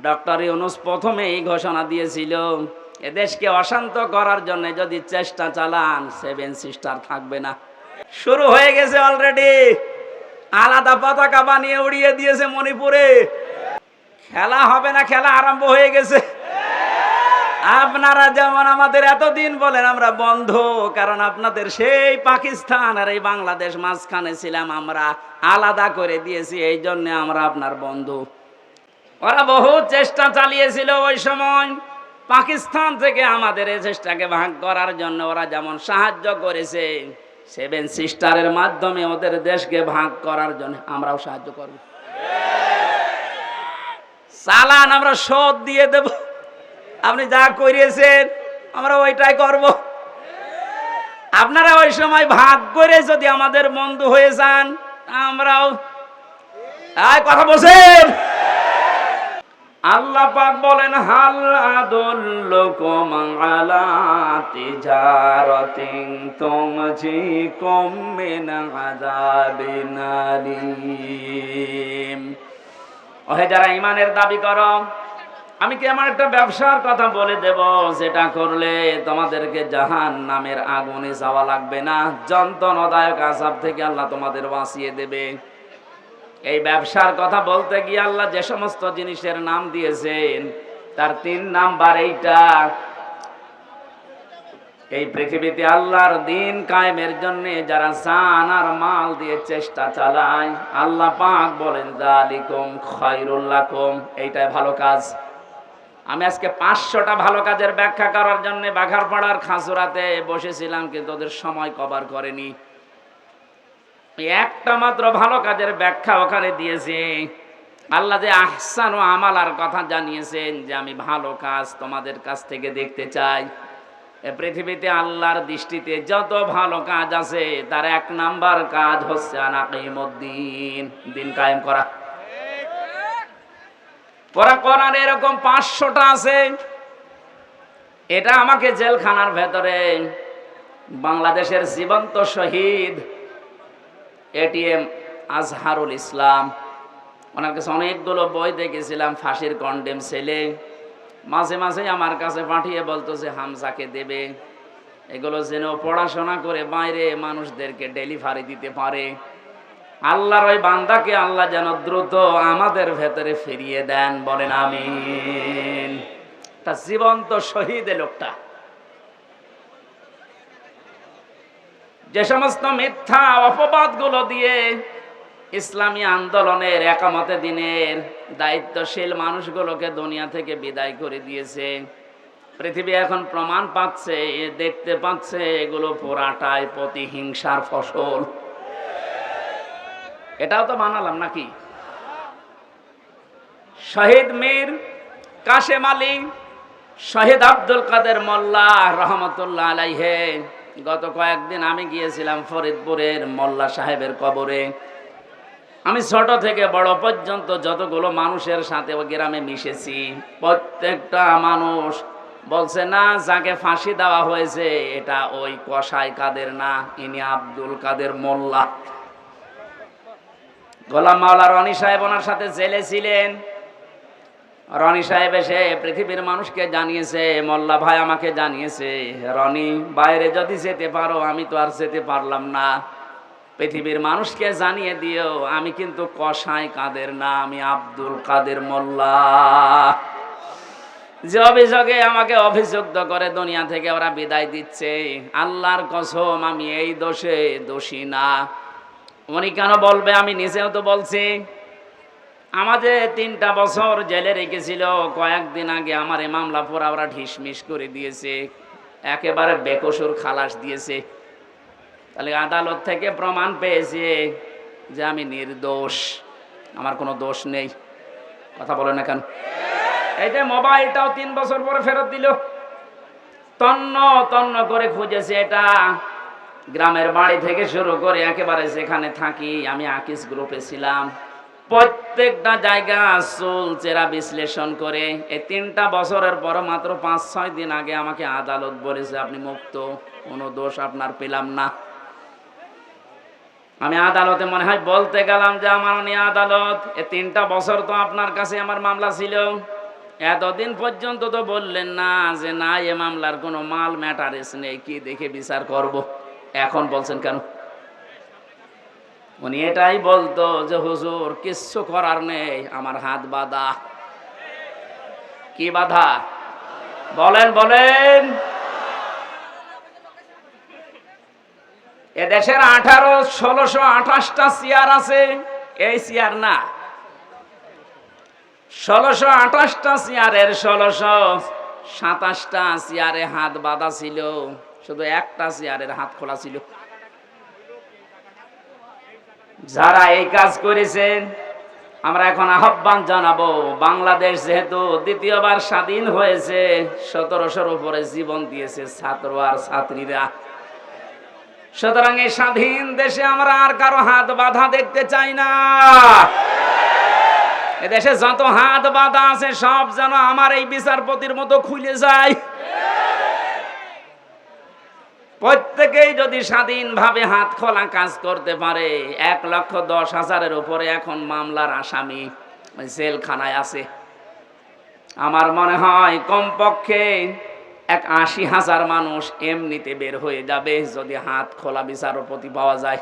Doctor Yunus প্রথমে এই ঘোষণা দিয়েছিল, এদেশকে অশান্ত করার জন্য যদি চেষ্টা চালান 7 সিস্টার থাকবে না। শুরু হয়ে গেছে অলরেডি, আলাদা পতাকা বানিয়ে উড়িয়ে দিয়েছে মণিপুরে। খেলা হবে না, খেলা আরম্ভ হয়ে গেছে। আপনারা যেমন আমাদের এতদিন বলেন আমরা বন্ধ, কারণ আপনাদের সেই পাকিস্তান আর এই বাংলাদেশ মাঝখানে ছিলাম, আমরা আলাদা করে দিয়েছি, এই জন্য আমরা আপনার বন্ধু। ওরা বহু চেষ্টা চালিয়েছিল ওই সময় পাকিস্তান থেকে আমাদের এই চেষ্টাকে ভাগ করার জন্য। ওরা যেমন সাহায্য করেছে 7 সিস্টারের মাধ্যমে ওদের দেশকে ভাগ করার জন্য, আমরাও সাহায্য করব। চালান আমরা শোধ দিয়ে দেব, আপনি যা করিয়েছেন আমরা ওইটাই করব। আপনারা ওই সময় ভাগ করে যদি আমাদের বন্ধু হয়ে যান, আমরাও কথা বলছেন। আল্লাহ পাক বলেন, হাল আদুল্লুকুম আলা তিজারাতিন তুনজিকুম মিন আযাবিন আলীম। ওহে যারা ঈমানের দাবি করো, আমি কি আমার একটা ব্যবসার কথা বলে দেব, যেটা করলে তোমাদেরকে জাহান্নামের আগুনে যাওয়া লাগবে না, যন্ত্রণাদায়ক আযাব থেকে আল্লাহ তোমাদের বাঁচিয়ে দেবে। এই ব্যবসার কথা বলতে গিয়ে আল্লাহ যে সমস্ত জিনিসের নাম দিয়েছেন তার 3 নাম্বার এইটা। এই পৃথিবীতে আল্লাহর দ্বীন কায়েমের জন্য যারা জান আর মাল দিয়ে চেষ্টা চালায়, আল্লাহ পাক বলেন যালিকুম খায়রুল লাকুম, এইটাই ভালো কাজ। আমি আজকে 500টা ভালো কাজের ব্যাখ্যা করার জন্য বাঘারপাড়ার খাসুরাতে বসেছিলাম, কিন্তু ওদের সময় কভার করেনি। একটা মাত্র ভালো কাজের ব্যাখ্যা ওখানে দিয়েছে। আল্লাহ যে আহসান ও আমালার কথা জানিয়েছেন, যে আমি ভালো কাজ তোমাদের কাছ থেকে দেখতে চাই। পৃথিবীতে আল্লাহর দৃষ্টিতে যত ভালো কাজ আছে তার 1 নাম্বার কাজ হচ্ছে আনাকিমুদ্দিন, দিন কায়েম করা। কোরআন এরকম 500টা আছে। এটা আমাকে জেলখানার ভেতরে বাংলাদেশের জীবন্ত শহীদ এটিএম আজহারুল ইসলাম, ওনার কাছে অনেকগুলো বই দেখেছিলাম, ফাঁসির কন্ডেম ছেলে, মাঝে মাঝে আমার কাছে পাঠিয়ে বলতো যে হামজাকে দেবে, এগুলো যেন পড়াশোনা করে বাইরে মানুষদেরকে ডেলিভারি দিতে পারে। আল্লাহর ওই বান্দাকে আল্লাহ যেন দ্রুত আমাদের ভেতরে ফিরিয়ে দেন, বলেন আমিন। তা জীবন্ত শহীদ লোকটা। যে সমস্ত মিথ্যা অপবাদগুলো দিয়ে ইসলামী আন্দোলনের একামতে দিনের দায়িত্বশীল মানুষগুলোকে দুনিয়া থেকে বিদায় করে দিয়েছে, পৃথিবী এখন প্রমাণ পাচ্ছে, দেখতে পাচ্ছে এগুলো পুরাটাই প্রতিহিংসার ফসল। এটাও তো বানালাম নাকি? শহীদ মীর কাশেম আলী, শহীদ আব্দুল কাদের মোল্লা রহমতুল্লাহ আলাইহে, গত কয়েকদিন আমি গিয়েছিলাম ফরিদপুরের মোল্লা সাহেবের কবরে। আমি ছোট থেকে বড় পর্যন্ত যতগুলো মানুষের সাথে ও গ্রামে মিশেছি, প্রত্যেকটা মানুষ বলছে না, যাকে ফাঁসি দেওয়া হয়েছে এটা ওই কসাই কাদের না, ইনি আব্দুল কাদের মোল্লা। গোলাম মাওলা রনি সাহেব ওনার সাথে জেলে ছিলেন। রনি সাহেব এসে পৃথিবীর মানুষকে জানিয়েছে, মোল্লা ভাই আমাকে জানিয়েছে, রনি বাইরে যদি যেতে পারো, আমি তো আর যেতে পারলাম না, পৃথিবীর মানুষকে জানিয়ে দিও আমি কিন্তু কসাই কাদের না, আমি আব্দুল কাদের মোল্লা। যে অভিযোগে আমাকে অভিযুক্ত করে দুনিয়া থেকে ওরা বিদায় দিচ্ছে, আল্লাহর কসম আমি এই দোষে দোষী না। উনি কেন বলবে, আমি নিজেও তো বলছি। আমাদের 3টা বছর জেলে রেখেছিল, কয়েকদিন আগে আমার এই মামলা পুরা ওরা ঢিসমিস করে দিয়েছে, একেবারে বেকসুর খালাস দিয়েছে। তাহলে আদালত থেকে প্রমাণ পেয়েছে যে আমি নির্দোষ, আমার কোনো দোষ নেই। কথা বলে না কেন? এই যে মোবাইলটাও 3 বছর পরে ফেরত দিল, তন্ন তন্ন করে খুঁজেছে। এটা গ্রামের বাড়ি থেকে শুরু করে একেবারে যেখানে থাকি, আমি আকিস গ্রুপে ছিলাম, প্রত্যেকটা জায়গা চুল চেরা বিশ্লেষণ করে এই 3টা বছরের পর মাত্র 5-6 দিন আগে আমাকে আদালত বলেছে আপনি মুক্ত, কোনো দোষ আপনার পেলাম না। আমি আদালতে মনে হয় বলতে গেলাম যে আমার আদালত, এই 3টা বছর তো আপনার কাছে আমার মামলা ছিল, এতদিন পর্যন্ত তো বললেন না যে না এ মামলার কোনো মাল ম্যাটারেস নেই, কি দেখে বিচার করব। এখন বলছেন কেন? উনি এটাই বলতো যে হুজুর কিচ্ছু করার নেই, আমার হাত বাঁধা। কি বাধা? বলেন বলেন। এদেশের 1628টা চেয়ার আছে, এই চেয়ার না, 1628টা চেয়ারের 1627টা চেয়ারে হাত বাঁধা ছিল, শুধু একটা চেয়ারের হাত খোলা ছিল। যারা এই কাজ করেছেন আমরা এখন আহ্বান জানাবো, বাংলাদেশ যেহেতু দ্বিতীয়বার স্বাধীন হয়েছে, 1700-র উপরে জীবন দিয়েছে ছাত্র আর ছাত্রীরা, সুতরাং এই স্বাধীন দেশে আমরা আর কারো হাত বাঁধা দেখতে চাই না। এদেশে যত হাত বাঁধা আছে সব যেন আমার এই বিচারপতির মতো খুলে যায়। প্রত্যেকেই যদি স্বাধীনভাবে হাত খোলা কাজ করতে পারে, 1,10,000-এর উপরে এখন মামলার আসামি জেলখানায় আছে। আমার মনে হয় কমপক্ষে 80,000 মানুষ এমনিতে বের হয়ে যাবে যদি হাত খোলা বিচারপতি পাওয়া যায়।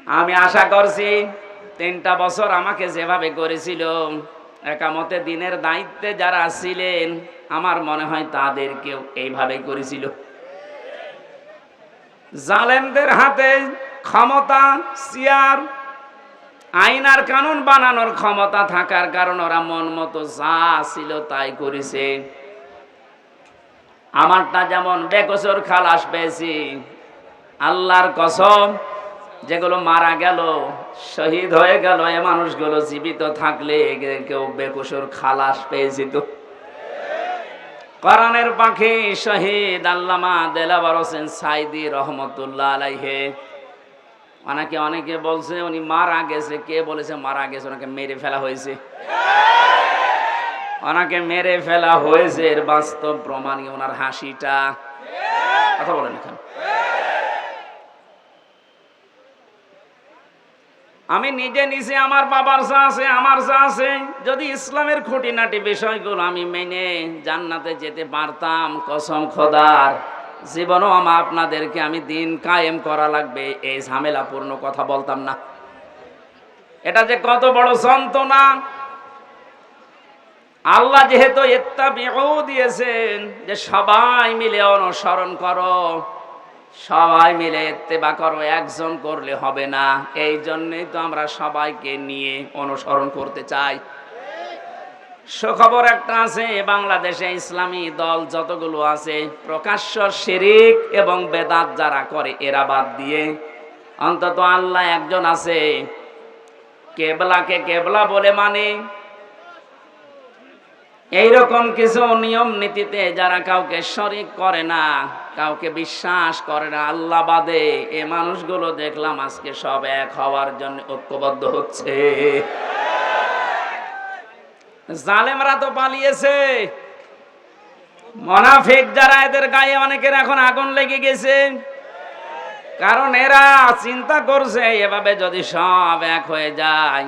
আমি আশা করছি 3টা বছর আমাকে যেভাবে করেছিল, একামতে দিনের দায়িত্বে যারা ছিলেন আমার মনে হয় তাদেরকেও এইভাবে করেছিল। জালেমদের হাতে ক্ষমতা, চেয়ার, আইন আর কানুন বানানোর ক্ষমতা থাকার কারণ ওরা মন মতো যা ছিল তাই করেছে। আমারটা যেমন বেকসুর খালাস পেয়েছি, আল্লাহর কসম, যেগুলো মারা গেল, শহীদ হয়ে গেল, এ মানুষগুলো জীবিত থাকলে কেউ বেকসুর খালাস পেয়েছি। তো কোরআনের পাখি শহীদ আল্লামা দেলাওয়ার হোসেন সাইদি রহমতুল্লাহ আলাইহি, অনেকে বলছে উনি মারা গেছে। কে বলেছে মারা গেছে? ওনাকে মেরে ফেলা হয়েছে। ওনাকে মেরে ফেলা হয়েছে, এর বাস্তব প্রমাণই ওনার হাসিটা। কথা বলেন এখানে। আমি নিজে আমার বাবার যা আছে, আমার যা আছে, যদি ইসলামের খুঁটিনাটি বিষয়গুলো আমি মেনে জান্নাতে যেতে পারতাম, কসম খোদার জীবনও আপনাদেরকে আমি দিন কায়েম করা লাগবে এই ঝামেলাপূর্ণ কথা বলতাম না। এটা যে কত বড় যন্ত্রণা। আল্লাহ যেহেতু ইত্তাবিউ দিয়েছেন যে সবাই মিলে অনুসরণ করো, সবাই মিলে ইত্তেবা করো, একজন করলে হবে না, এই জন্যই তো আমরা সবাইকে নিয়ে অনুসরণ করতে চাই। সুখবর একটা আছে, বাংলাদেশে ইসলামী দল যতগুলো আছে প্রকাশ্য শিরিক এবং বেদাত যারা করে এরা বাদ দিয়ে অন্তত আল্লাহ একজন আছে, কেবলাকে কেবলা বলে মানে, এইরকম কিছু নিয়ম নীতিতে যারা কাউকে শরিক করে না, কাউকে বিশ্বাস করে না আল্লাহ বাদে, এ মানুষগুলো দেখলাম আজকে সব এক হওয়ার জন্য ঐক্যবদ্ধ হচ্ছে। জালেমরা তো পালিয়েছে, মুনাফিক যারা এদের গায়ে অনেকের এখন আগুন লেগে গেছে, কারণ এরা চিন্তা করছে এভাবে যদি সব এক হয়ে যায়,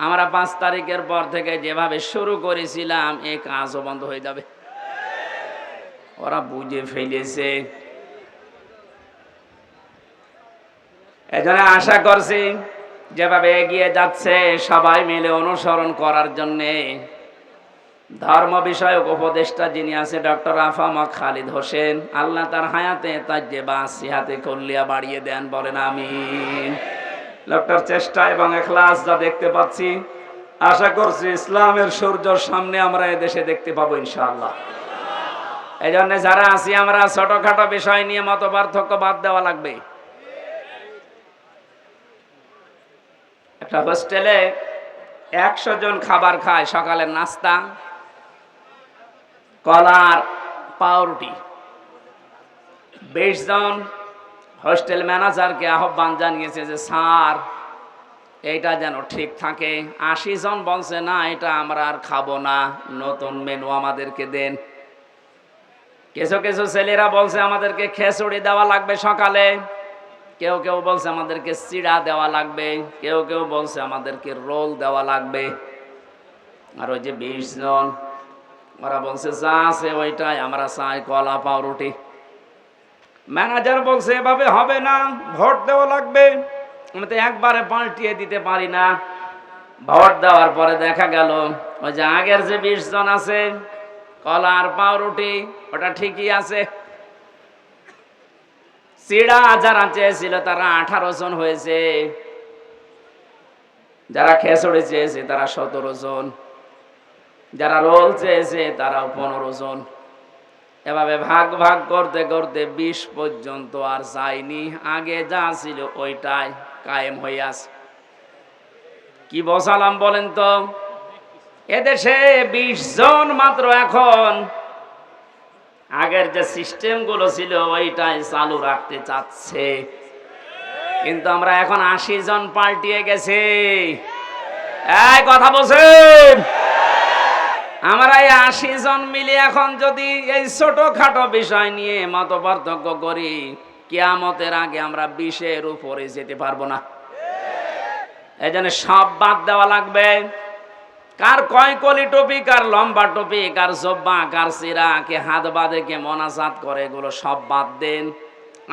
আমরা 5 তারিখের পর থেকে যেভাবে শুরু করেছিলাম এই কাজও বন্ধ হয়ে যাবে। ওরা বুঝে ফেলেছে। এজন্য আশা করছি যেভাবে এগিয়ে যাচ্ছে সবাই মিলে অনুসরণ করার জন্যে ধর্ম বিষয়ক উপদেষ্টা যিনি আছে ডক্টর আফামক খালিদ হোসেন, আল্লাহ তার হায়াতে তাজ্জেবা সিহাতে কল্লিয়া বাড়িয়ে দেন, বলেন আমিন। লোকটার চেষ্টা এবং ইখলাস যা দেখতে পাচ্ছি, আশা করছি ইসলামের সূর্য সামনে আমরা এদেশে দেখতে পাবো ইনশাআল্লাহ। এই জন্য যারা আছি আমরা ছোটখাটো বিষয় নিয়ে মত পার্থক্য বাদ দেওয়া লাগবে। একটা হোস্টেলে 100 জন খাবার খায়, সকালের নাস্তা কলার পাউরুটি। 20 জন হোস্টেল ম্যানেজারকে আহ্বান জানিয়েছে যে স্যার এইটা যেন ঠিক থাকে। 80 জন বলছে না এটা আমরা আর খাবো না, নতুন মেনু আমাদেরকে দেন। কিছু কিছু ছেলেরা বলছে আমাদেরকে খিচুড়ি দেওয়া লাগবে সকালে, কেউ কেউ বলছে আমাদেরকে চিড়া দেওয়া লাগবে, কেউ কেউ বলছে আমাদেরকে রোল দেওয়া লাগবে। আর ওই যে 20 জন, ওরা বলছে যা আছে ওইটাই আমরা চাই, কলা পাউরুটি। ম্যানেজার বলছে এভাবে হবে না, ভোট দেওয়া লাগবে। আমি তো একবারে পাল্টিয়ে দিতে পারি না। ভোট দেওয়ার পরে দেখা গেল ওই যে আগের যে 20 জন আছে, কলা আর পাউরুটি ওটা ঠিকই আছে। চিড়া যারা চেয়েছিল তারা 18 জন হয়েছে, যারা খেচড়ি চেয়েছে তারা 17 জন, যারা রোল চেয়েছে তারাও 15 জন। এভাবে ভাগ ভাগ করতে করতে 20 পর্যন্ত আর যায়নি। আগে যা ছিল ওইটাই কায়েম হয়ে আছে। কি বসালাম বলেন তো? এদেশে 20 জন মাত্র এখন আগের যে সিস্টেম গুলো ছিল ওইটাই চালু রাখতে চাচ্ছে, কিন্তু আমরা এখন 80 জন পাল্টিয়ে গেছে। এই কথা বলছেন? আমরা এই 80 জন মিলে এখন যদি এই ছোটখাটো বিষয় নিয়ে মতপার্থক্য করি, কিয়ামতের আগে আমরা 20-এর উপরে যেতে পারবো না। এই জন্য সব বাদ দেওয়া লাগবে। কার কয় কলি টুপি, কার লম্বা টুপি, কার জব্বা, কার সিরা, কে হাত বাঁধে, কে মোনাজাত করে, এগুলো সব বাদ দেন।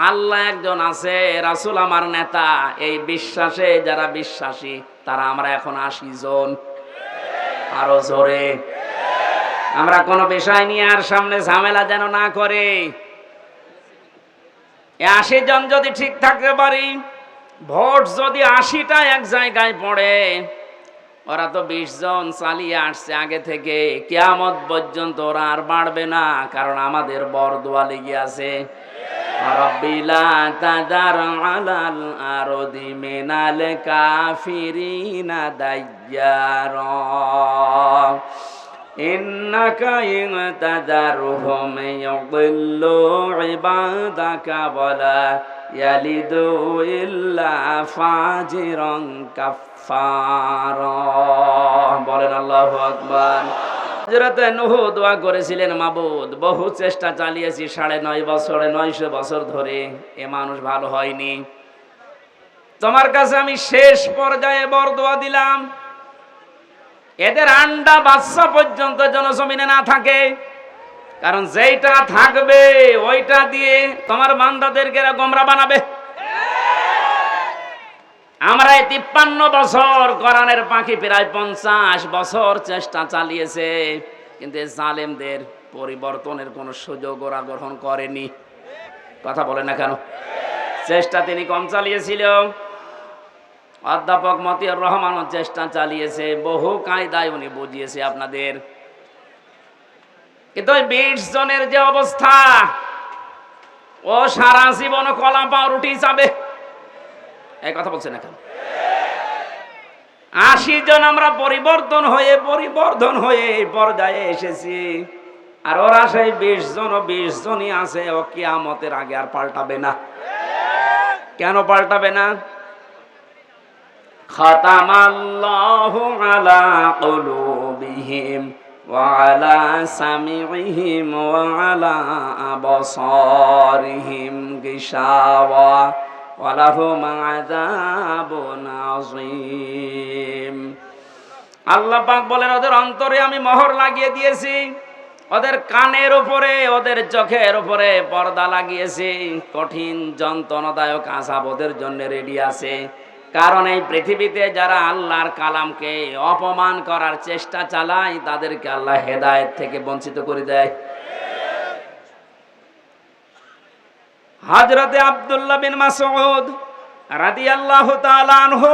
আল্লাহ একজন আছে, রাসূল আমার নেতা, এই বিশ্বাসে যারা বিশ্বাসী তারা আমরা এখন 80 জন। আরো জোরে। আমরা কোনো বিষয় নিয়ে আর সামনে ঝামেলা যেন না করে। 80 জন যদি ঠিক থাকতে পারি, ভোট যদি 80টা এক জায়গায় পড়ে, ওরা তো 20 জন চালিয়ে আসছে আগে থেকে, কিয়ামত পর্যন্ত ওরা আর বাড়বে না, কারণ আমাদের বরদোয়া লেগে আছে। রাব্বিলা তাদার আলাল আরদি মিনাল কাফিরিনা দাইয়ারা ইন্নাকা ইন তাদারহুম ইউদিল্লু ইবাদাকা ওয়ালা ইয়ালিদু ইল্লা ফাজিরান কাফফারা। বলেন আল্লাহু আকবার। হযরত নূহ দোয়া করেছিলেন, মাবুদ বহু চেষ্টা চালিয়েছি 9.5 বছরে, 900 বছর ধরে, এ মানুষ ভালো হয়নি। তোমার কাছে আমি শেষ পর্যায়ে বরদোয়া দিলাম, এদের আন্ডা বাচ্চা পর্যন্ত যেন জমিনে না থাকে, কারণ যেইটা থাকবে ওইটা দিয়ে তোমার বান্দাদেরকে গোমরা বানাবে। আমরা এই 53 বছর, কোরআনের পাখি প্রায় 50 বছর চেষ্টা চালিয়েছে, কিন্তু এই জালেমদের পরিবর্তনের কোন সুযোগ ওরা গ্রহণ করেনি। কথা বলে না কেন? চেষ্টা তিনি কম চালিয়েছিল। অধ্যাপক মতিয়ার রহমান চেষ্টা চালিয়েছে, বহু কায়দায় উনি বুঝিয়েছে আপনাদের, কিন্তু ওই 20 জনের যে অবস্থা, ও সারা জীবন কলা পাউরুটি যাবে। এই কথা বলছে না কেন? 80 জন আমরা পরিবর্তন হয়ে এই পর্যায়ে এসেছি, আর ওরা সেই 20 জন ও 20 জনই আছে। ও কিয়ামতের আগে আর পাল্টাবে না। কেন পাল্টাবে না? খাতামাল্লাহু আলা কুলুবিহিম ওয়া আলা সামিইহিম ওয়া আলা আবসারিহিম গিশাওয়া ওয়া লাহুম আযাবুন আযীম। আল্লাহ পাক বলেন, ওদের অন্তরে আমি মোহর লাগিয়ে দিয়েছি, ওদের কানের উপরে, ওদের চোখের উপরে পর্দা লাগিয়েছি। কঠিন যন্ত্রণাদায়ক আযাব ওদের জন্য রেডি আছে। কারণ এই পৃথিবীতে যারা আল্লাহর কালামকে অপমান করার চেষ্টা চালায়, তাদেরকে আল্লাহ হেদায়েত থেকে বঞ্চিত করে দেয়। হযরতে আব্দুল্লাহ বিন মাসউদ রাদিয়াল্লাহু তাআলা আনহু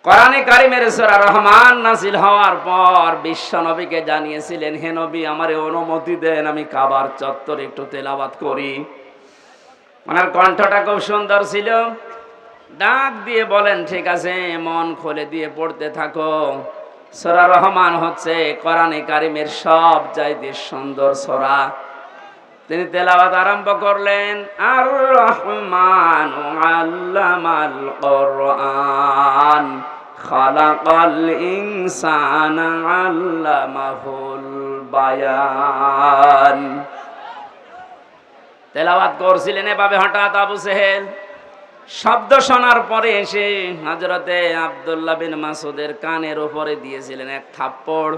কোরআনে কারিমের সূরা রহমান নাযিল হওয়ার পর বিশ্ব নবীকে জানিয়েছিলেন, হে নবী, আমারে অনুমতি দেন আমি কাবার চত্বরে একটু তেলাওয়াত করি। ওনার কণ্ঠটা খুব সুন্দর ছিল। ডাক দিয়ে বলেন, ঠিক আছে, মন খুলে দিয়ে পড়তে থাকো। সূরা রহমান হচ্ছে কোরআনে কারিমের সবচাইতে সুন্দর সূরা। তিনি তেলাওয়াত আরম্ভ করলেন, আর রহমানু আল্লামাল কোরআন খালাকাল ইনসানা আল্লামাহুল বায়ান। তেলাওয়াত করছিলেন এভাবে, হঠাৎ আবু সেহেল শব্দ শোনার পরে এসে হযরতে আব্দুল্লাহ বিন মাসউদের কানের উপরে দিয়েছিলেন এক থাপ্পড়।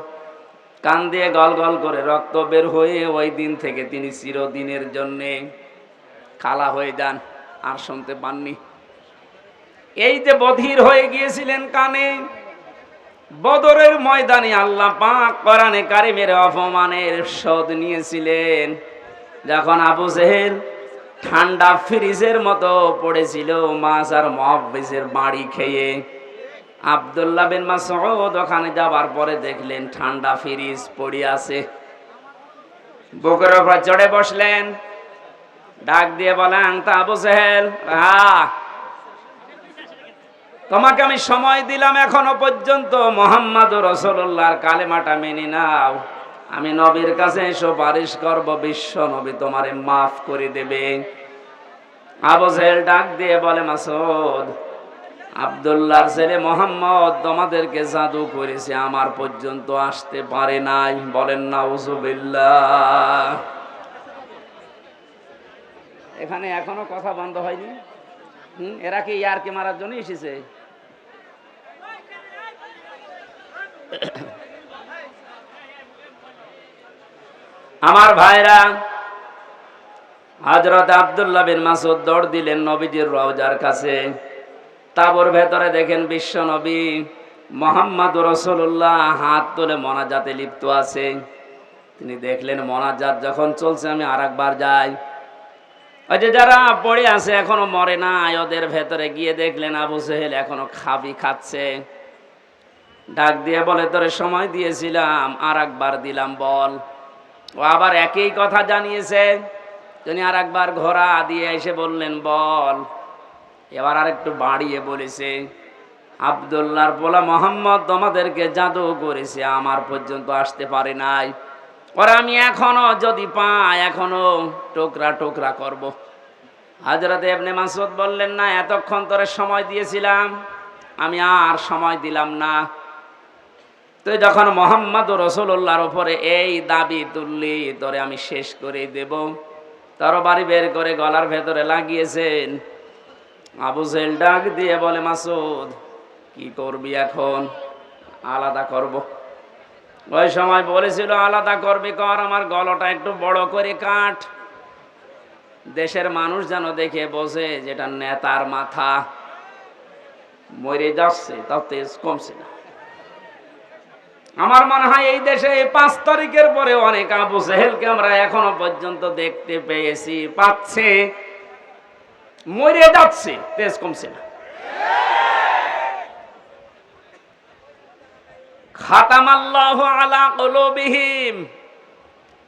কান দিয়ে গল গল করে রক্ত বের হয়ে ওই দিন থেকে তিনি চিরদিনের জন্য কালা হয়ে যান, আর শুনতে পাননি। এই যে বধির হয়ে গিয়েছিলেন কানে, বদরের ময়দানে আল্লাহ পাক কোরআনে কারিমের অপমানের শোধ নিয়েছিলেন। যখন আবু জেহেল ঠান্ডা ফ্রিজের মতো পড়েছিল মাছ আর মুহাব্বিসের বাড়ি খেয়ে, আব্দুল্লাহ বিন মাসউদ ওখানে যাবার পরে দেখলেন ঠান্ডা ফ্রিজ পড়ে আছে। বুকের উপর চড়ে বসলেন, ডাক দিয়ে বলেন, তা আবু জেহেল, তোমাকে আমি সময় দিলাম এখনো পর্যন্ত মুহাম্মদুর রাসূলুল্লাহর কালেমাটা মেনে নাও। আমি নবীর কাছে সুপারিশ করব, বিশ্ব নবী তোমারে মাফ করে দেবে। আবু জেহেল ডাক দিয়ে বলে, মাসউদ, আব্দুল্লাহর ছেলে মুহাম্মদ তোমাদেরকে জাদু করেছে, আমার পর্যন্ত আসতে পারে নাই। বলেন নাউজুবিল্লাহ। এখানে এখনো কথা বন্ধ হয়নি। এরা কি ইয়ারকি মারার জন্য এসেছে? আমার ভাইরা, হযরত আব্দুল্লাহ বিন মাসউদ দৌড় দিলেন নবীজির রওজার কাছে। তাবুর ভেতরে দেখেন বিশ্ব নবী মুহাম্মদুর রাসূলুল্লাহ হাত তুলে মোনাজাতে লিপ্ত আছে। তিনি দেখলেন মোনাজাত যখন চলছে, আমি আরেকবার যাই। ওই যে যারা পড়ে আছে এখনো মরে নাই, ওদের ভেতরে গিয়ে দেখলেন আবু জেহেল এখনো খাচ্ছে। ডাক দিয়ে বলে, তোরে সময় দিয়েছিলাম, আরেকবার দিলাম, বল। ও আবার একই কথা জানিয়েছে। তিনি আরেকবার ঘোড়া দিয়ে এসে বললেন, বল। এবার আরেকটু বাড়িয়ে বলেছে, আব্দুল্লাহর পোলা মুহাম্মদ তোমাদেরকে জাদু করেছে, আমার পর্যন্ত আসতে পারে নাই। ওরা আমি এখনো যদি পাই এখনো টুকরা টুকরা করব। হযরত ইবনে মাসউদ বললেন, না, এতক্ষণ তোরে সময় দিয়েছিলাম, আমি আর সময় দিলাম না। তুই যখন মুহাম্মদুর রাসূলুল্লাহর উপরে এই দাবি তুললি, তোরে আমি শেষ করে দেব। তরবারি বের করে গলার ভেতরে লাগিয়েছেন। আবু জেহেল ডাক দিয়ে বলে, মাসউদ, কি করবি এখন? আলাদা করব। ওই সময় বলেছিল আলাদা করবি, কর, আমার গলাটা একটু বড় করে কাট, দেশের মানুষ যেন দেখে বোঝে যেটা নেতার মাথা। মরে যাচ্ছে, তাও তেজ কমছে না। আমার মনে হয় এই দেশে 5 তারিখের পরে অনেক আবু জেহেলকে আমরা এখনো পর্যন্ত দেখতে পেয়েছি, পাচ্ছে, মরে যাচ্ছে, তেজ কমছে না। খাতামাল্লাহু আলা কুলুবিহিম,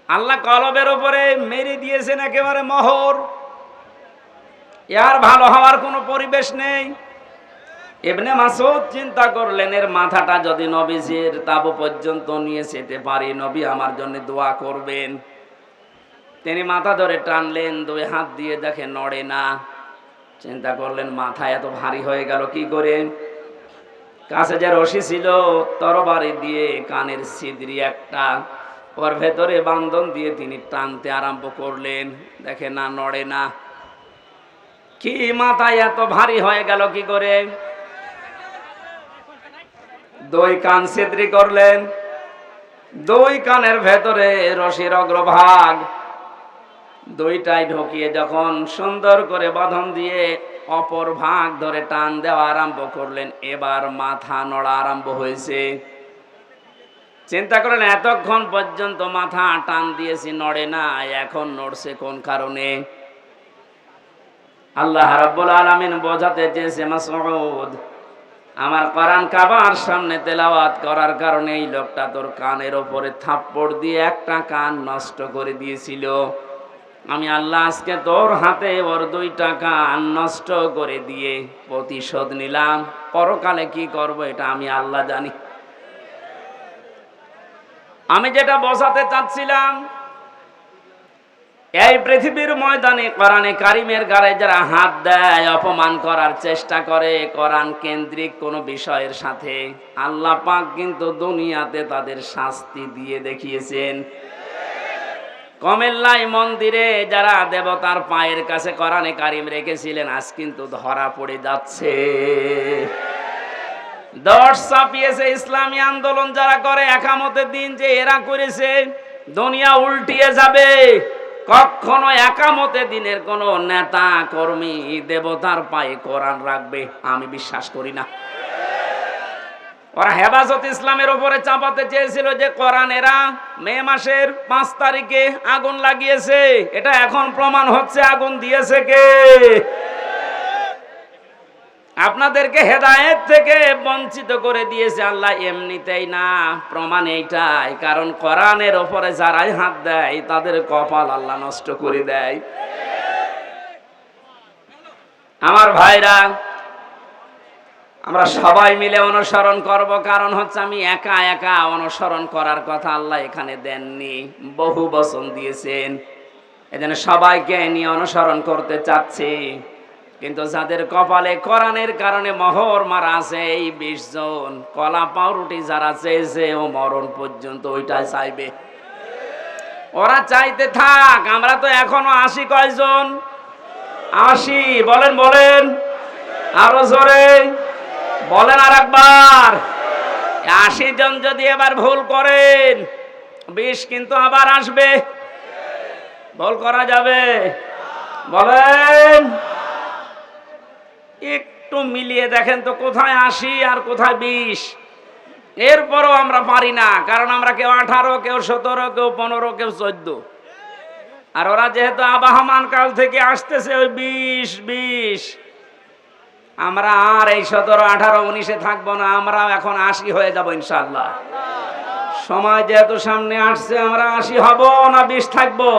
আল্লাহ কলবের উপরে মেরে দিয়েছেন একেবারে মোহর। এর ভালো হওয়ার কোনো পরিবেশ নেই। ইবনে মাসউদ চিন্তা করলেন, এর মাথাটা যদি নবীজির তাবু পর্যন্ত নিয়ে যেতে পারি, নবী আমার জন্য দোয়া করবেন। তিনি মাথা ধরে টানলেন, 2 হাত দিয়ে দেখে নড়ে না। চিন্তা করলেন, মাথা এত ভারী হয়ে গেল কি করে? কাছে যে রশি ছিল, তরবারি দিয়ে কানের ছিদ্রি একটা, ওর ভেতরে বান্ধন দিয়ে তিনি টানতে আরম্ভ করলেন। দেখে না, নড়ে না। কি মাথায় এত ভারী হয়ে গেল কি করে? 2 কান ছিদ্রি করলেন। 2 কানের ভেতরে রশির অগ্রভাগ 2টাই ঢুকিয়ে যখন সুন্দর করে বাঁধন দিয়ে অপর ভাগ ধরে টান দেওয়া আরম্ভ করলেন, এবার মাথা নড়া আরম্ভ হয়েছে। চিন্তা করেন, এতক্ষণ পর্যন্ত মাথা টান দিয়েছি, নড়ে না, এখন নড়ছে কোন কারণে? আল্লাহ রাব্বুল আলামিন বোঝাতে চেয়েছে, মাসউদ, আমার কোরআন কাবার সামনে তেলাওয়াত করার কারণে এই লোকটা তোর কানের ওপরে থাপ্পড় দিয়ে একটা কান নষ্ট করে দিয়েছিল। আমি আল্লাহ আজকে তোর হাতে ওর 2টা কান নষ্ট করে দিয়ে প্রতিশোধ নিলাম। পরকালে কি করব এটা আমি আল্লাহ জানি। আমি যেটা বোঝাতে চাচ্ছিলাম, এই পৃথিবীর ময়দানে কোরআনে কারিমের গায়ে যারা হাত দেয়, অপমান করার চেষ্টা করে কোরআন কেন্দ্রিক কোন বিষয়ের সাথে, আল্লাহ পাক কিন্তু দুনিয়াতে তাদের শাস্তি দিয়ে দেখিয়েছেন। কুমিল্লায় মন্দিরে যারা দেবতার পায়ের কাছে কোরআনে কারিম রেখেছিলেন, আজ কিন্তু ধরা পড়ে যাচ্ছে। দশ চাপিয়েছে ইসলামী আন্দোলন যারা করে একামতের দিন, যে এরা করেছে দুনিয়া উল্টিয়ে যাবে। কখনো একামতে দিনের কোন নেতা কর্মী দেবতার পায়ে কোরআন রাখবে আমি বিশ্বাস করি না। ওরা হেফাজত ইসলামের উপরে চাপাতে চেয়েছিল যে কোরআন এরা মে মাসের 5 তারিখে আগুন লাগিয়েছে। এটা এখন প্রমাণ হচ্ছে আগুন দিয়েছে কে? আপনাদেরকে হেদায়েত থেকে বঞ্চিত করে দিয়েছে আল্লাহ এমনিতেই না, প্রমাণ এইটাই। কারণ কোরআনের উপরে যারাই হাত দেয় তাদের কপাল আল্লাহ নষ্ট করে দেয়। আমার ভাইরা, আমরা সবাই মিলে অনুসরণ করব। কারণ হচ্ছে আমি একা একা অনুসরণ করার কথা আল্লাহ এখানে দেননি, বহু বচন দিয়েছেন। এজন্য সবাইকে নিয়ে অনুসরণ করতে চাচ্ছি। কিন্তু যাদের কপালে কোরআনের কারণে মোহর মারা আছে এই 20 জন, কলা পাউরুটি যারা চেয়েছে ও মরণ পর্যন্ত ওইটাই চাইবে। ওরা চাইতে থাক, আমরা তো এখনো 80 কয়জন? 80 বলেন, বলেন আরো জোরে বলেন আর একবার। 80 জন যদি এবার ভুল করেন, 20 কিন্তু আবার আসবে। ভুল করা যাবে? বলেন, একটু মিলিয়ে দেখেন তো কোথায় 80 আর কোথায় 20। এরপরও আমরা পারি না, কারণ আমরা কেউ 18, কেউ 17, কেউ 15, কেউ 14। আর ওরা যেহেতু আবাহমান কাল থেকে আসতেছে ওই 20। আমরা আর এই 17, 18, 19-এ থাকবো না, আমরা এখন 80 হয়ে যাব ইনশাআল্লাহ। সময় যেহেতু সামনে আসছে, আমরা 80 হব না 20 থাকবো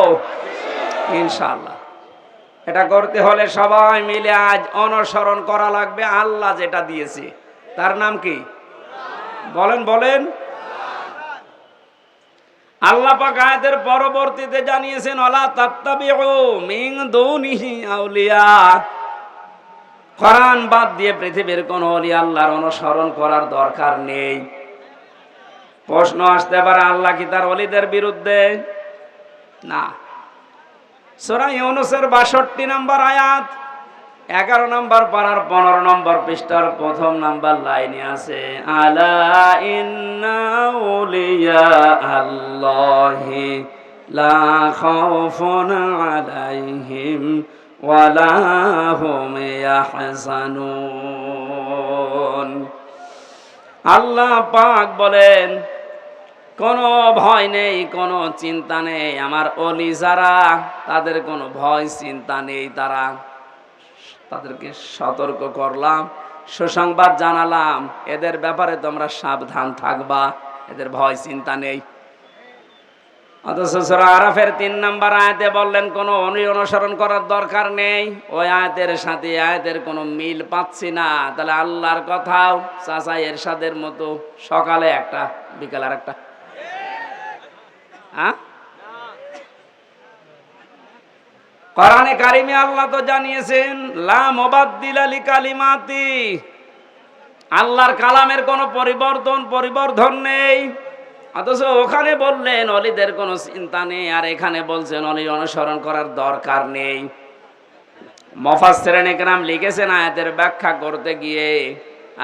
ইনশাআল্লাহ। এটা করতে হলে সবাই মিলে আজ অনুসরণ করা লাগবে আল্লাহ যেটা দিয়েছে। তার নাম কি? বলেন, বলেন। আল্লাহ পাক আয়াতের পরবর্তীতে জানিয়েছেন, ওয়ালা তাত্তাবিউ মিন দুনিহি আউলিয়া। কোরআন বাদ দিয়ে পৃথিবীর কোন ওলি আল্লাহর অনুসরণ করার দরকার নেই। প্রশ্ন আসতে পারে, আল্লাহ কি তার ওলিদের বিরুদ্ধে? না। সূরা ইউনূসের 62 নম্বর আয়াত, 11 নম্বর পারার 15 নম্বর পৃষ্ঠার 1 নম্বর লাইনে আছে, আলা ইন্না আউলিয়া আল্লাহি লা খাউফুন আলাইহিম ওয়ালা হুম ইয়াহজানুন। আল্লাহ পাক বলেন, কোনো ভয় নেই, কোনো চিন্তা নেই। আমার ওলি যারা, তাদের কোনো ভয় চিন্তা নেই। তাদেরকে সতর্ক করলাম, সুসংবাদ জানালাম, এদের ব্যাপারে তোমরা সাবধান থাকবা, এদের ভয় চিন্তা নেই। অথচ সূরা আরাফের 3 নম্বর আয়াতে বললেন কোনো অনুসরণ করার দরকার নেই। ওই আয়াতের সাথে আয়াতের কোনো মিল পাচ্ছি না। তাহলে আল্লাহর কথাও চাচা এরশাদের মতো সকালে একটা বিকালে আর একটা। কোরআনে কারিমে আল্লাহ তো জানিয়েছেন, লা মুবাদদিলা লিকালিমাতি। আল্লাহর কালামের কোনো পরিবর্ধন নেই। অথচ ওখানে বললেন অলিদের কোনো চিন্তা নেই, আর এখানে বলছেন অলি অনুসরণ করার দরকার নেই। মুফাসসিরিন ইকরাম লিখেছেন আয়াতের ব্যাখ্যা করতে গিয়ে,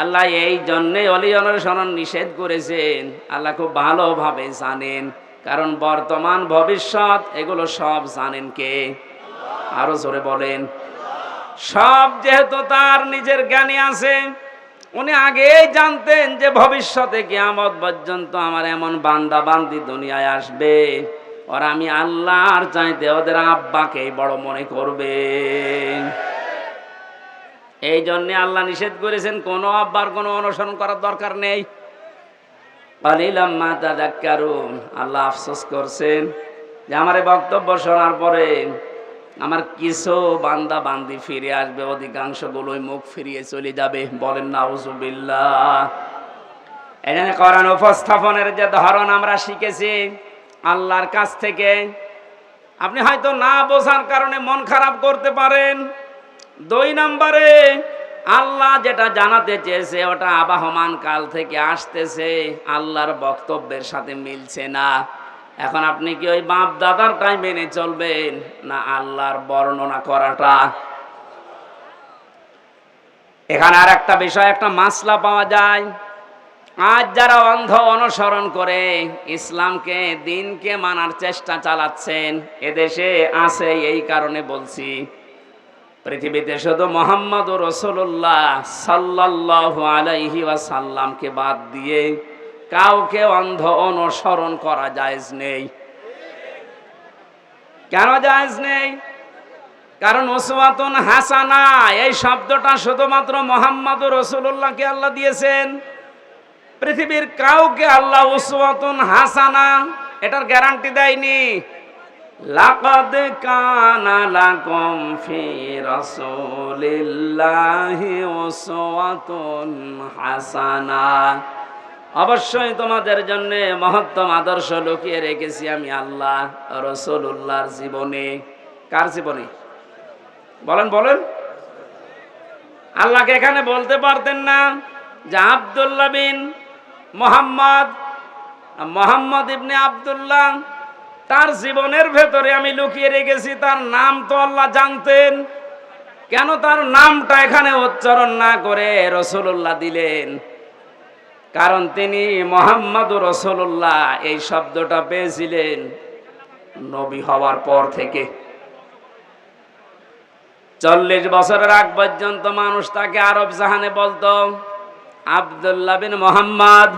আল্লাহ এই জন্যই অলি অনুসরণ নিষেধ করেছেন। আল্লাহ খুব ভালোভাবে জানেন, কারণ বর্তমান ভবিষ্যৎ এগুলো সব জানেন কে? আরো জোরে বলেন। সব যেহেতু তার নিজের জ্ঞানে আছে, উনি আগেই জানতেন যে ভবিষ্যতে কিয়ামত পর্যন্ত আমার এমন বান্দা বান্দি দুনিয়ায় আসবে, আর আমি আল্লাহর চাইতে ওদের আব্বাকেই বড় মনে করবে। এই জন্য আল্লাহ নিষেধ করেছেন কোনো আব্বার কোনো অনুসরণ করার দরকার নেই। কালিলাম মা তাযাক্কারুন। আল্লাহ আফসোস করছেন যে আমার এই বক্তব্য শোনার পরে আমার কিছু বান্দা বান্দি ফিরে আসবে, অধিকাংশগুলোই মুখ ফিরিয়ে চলে যাবে। বলেন নাউজুবিল্লাহ। এখানে কোরআন উপস্থাপনের যে ধরন আমরা শিখেছি আল্লাহর কাছ থেকে, আপনি হয়তো না বোঝার কারণে মন খারাপ করতে পারেন। 2 নম্বরে আল্লাহ যেটা জানাতে চেয়েছে ওটা আবাহমান কাল থেকে আসতেছে, আল্লাহর বক্তব্যের সাথে মিলছে না। এখন আপনি কি ওই বাপ দাদারটাই মেনে চলবেন না আল্লাহর বর্ণনা করাটা? এখানে আর একটা বিষয়, একটা মাসলা পাওয়া যায়। আজ যারা অন্ধ অনুসরণ করে ইসলামকে, দিনকে মানার চেষ্টা চালাচ্ছেন, এদেশে আছে। এই কারণে বলছি, পৃথিবীতে শুধু মুহাম্মদুর রাসূলুল্লাহ সাল্লাল্লাহু আলাইহি ওয়াসাল্লামকে বাদ দিয়ে কাউকে অন্ধ অনুসরণ করা জায়েজ নেই। কেন জায়েজ নেই? কারণ উসওয়াতুন হাসানা এই শব্দটা শুধুমাত্র মুহাম্মদুর রাসূলুল্লাহকে আল্লাহ দিয়েছেন। পৃথিবীর কাউকে আল্লাহ উসওয়াতুন হাসানা এটার গ্যারান্টি দেয়নি। লাকাদ কানা লাকুম ফি রাসূলিল্লাহি উসওয়াতুন হাসানা, অবশ্যই তোমাদের জন্য মহত্তম আদর্শ লুকিয়ে রেখেছি আমি আল্লাহ রাসূলুল্লাহর জীবনে। কার জীবনে? বলেন বলেন। আল্লাহকে এখানে বলতে পারতেন না যে আব্দুল্লাহ বিন মোহাম্মদ ইবনে আব্দুল্লাহ, তার জীবনের ভেতরে আমি লুকিয়ে রেখেছি। তার নাম তো আল্লাহ জানতেন, কেন তার নামটা এখানে উচ্চারণ না করে রাসূলুল্লাহ দিলেন? কারণ তিনি মুহাম্মদুর রাসূলুল্লাহ এই শব্দটা পেয়েছিলেন নবী হওয়ার পর থেকে। 40 বছরের আগ পর্যন্ত মানুষ তাকে আরব জাহানে বলতো আব্দুল্লাহ বিন মোহাম্মদ।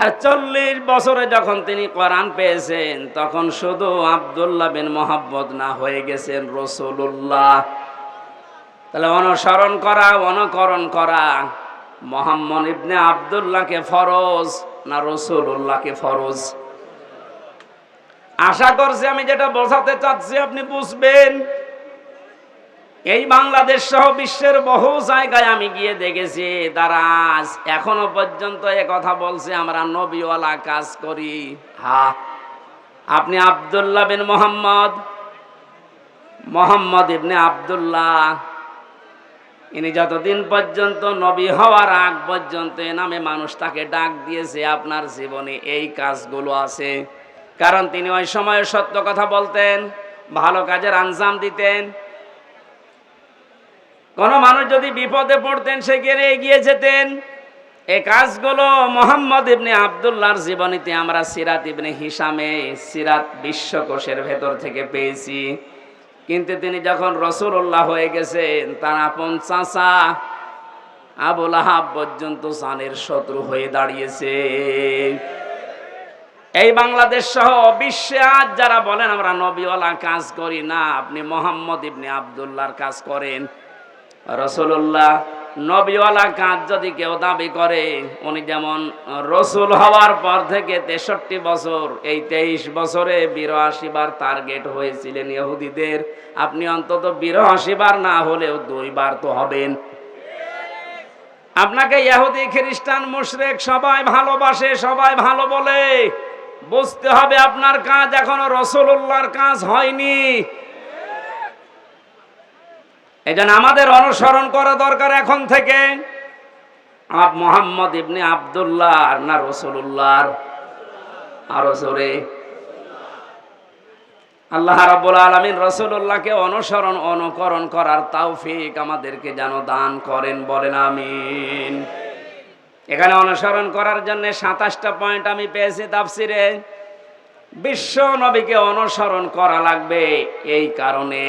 আর 40 বছরে যখন তিনি কোরআন পেয়েছেন তখন শুধু আব্দুল্লাহ বিন মোহাম্মদ না, হয়ে গেছেন রাসূলুল্লাহ। তাহলে অনুসরণ করা, অনুকরণ করা মুহাম্মদ ইবনে আব্দুল্লাহকে ফরজ না রাসূলুল্লাহকে ফরজ? আশা করছি আমি যেটা বোঝাতে চাচ্ছি আপনি বুঝবেন। এই বাংলাদেশ সহ বিশ্বের বহু জায়গায় আমি গিয়ে দেখেছি তারা আজ এখনো পর্যন্ত এ কথা বলছে আমরা নবীওয়ালা কাজ করি। হ্যাঁ, আপনি আব্দুল্লাহ বিন মোহাম্মদ ইবনে আব্দুল্লাহ, ইনি যতদিন পর্যন্ত নবী হওয়ার আগ পর্যন্ত এ নামে মানুষ তাকে ডাক দিয়েছে, আপনার জীবনে এই কাজগুলো আছে। কারণ তিনি ওই সময় সত্য কথা বলতেন, ভালো কাজের আঞ্জাম দিতেন। কোন মানুষ যদি বিপদে পড়তেন সেখানে এগিয়ে যেতেন। এই কাজগুলো মুহাম্মদ ইবনে আব্দুল্লাহর জীবনীতে আমরা সিরাত ইবনে হিশামে সিরাত বিশ্বকোষের ভেতর থেকে পেয়েছি। কিন্তু তিনি যখন রাসূলুল্লাহ হয়ে গেছেন, তার আপন চাচা আবু লাহাব পর্যন্ত জানের শত্রু হয়ে দাঁড়িয়েছে। এই বাংলাদেশ সহ বিশ্বে আজ যারা বলেন আমরা নবীওয়ালা কাজ করি না, আপনি মুহাম্মদ ইবনে আব্দুল্লাহর কাজ করেন। রাসূলুল্লাহ নবীওয়ালা কাজ যদি কেউ দাবি করে, উনি যেমন রসুল হওয়ার পর থেকে 63 বছর, এই 23 বছরে 82 বার টার্গেট হয়েছিলেন ইহুদিদের, আপনি অন্তত 82 বার না হলেও 2 বার তো হবেন। আপনাকে ইহুদি, খ্রিস্টান, মুশরিক সবাই ভালোবাসে, সবাই ভালো বলে, বুঝতে হবে আপনার কাজ এখনো রাসূলুল্লাহর কাজ হয়নি। এজন্য আমাদের অনুসরণ করা দরকার এখন থেকে মুহাম্মদ ইবনে আব্দুল্লাহ না রাসূলুল্লাহ? আরো জোরে। আল্লাহ রাব্বুল আলামিন রাসূলুল্লাহকে অনুসরণ, অনুকরণ করার তৌফিক আমাদেরকে যেন দান করেন, বলেন আমিন। এখানে অনুসরণ করার জন্য 27টা পয়েন্ট আমি পেয়েছি তাফসিরে। বিশ্ব নবীকে অনুসরণ করা লাগবে এই কারণে,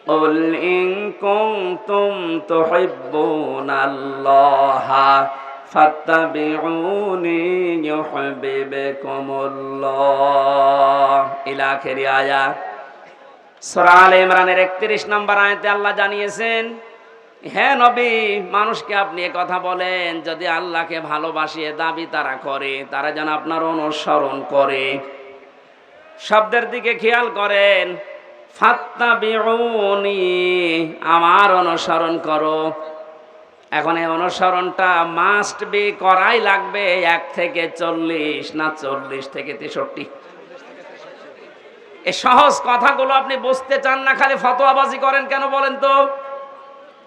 قُلْ إِن كُنتُمْ تُحِبُّونَ اللَّهَ فَاتَّبِعُونِي يُحْبِبْكُمُ اللَّهُ ইলা আখিরি আয়াত। সূরা আলে ইমরানের 31 নম্বর আয়াতে আল্লাহ জানিয়েছেন, হে নবী, মানুষকে আপনি এ কথা বলেন যদি আল্লাহকে ভালোবাসিয়ে দাবি তারা করে, তারা যেন আপনার অনুসরণ করে। শব্দের দিকে খেয়াল করেন, ফাত্তাবিউনি, আমার অনুসরণ করো। এখন এই অনুসরণটা মাস্ট বি, করাই লাগবে 1 থেকে 40 না 40 থেকে 63। এই সহজ কথাগুলো আপনি বুঝতে চান না, খালি ফতোয়াবাজি করেন কেন বলেন তো?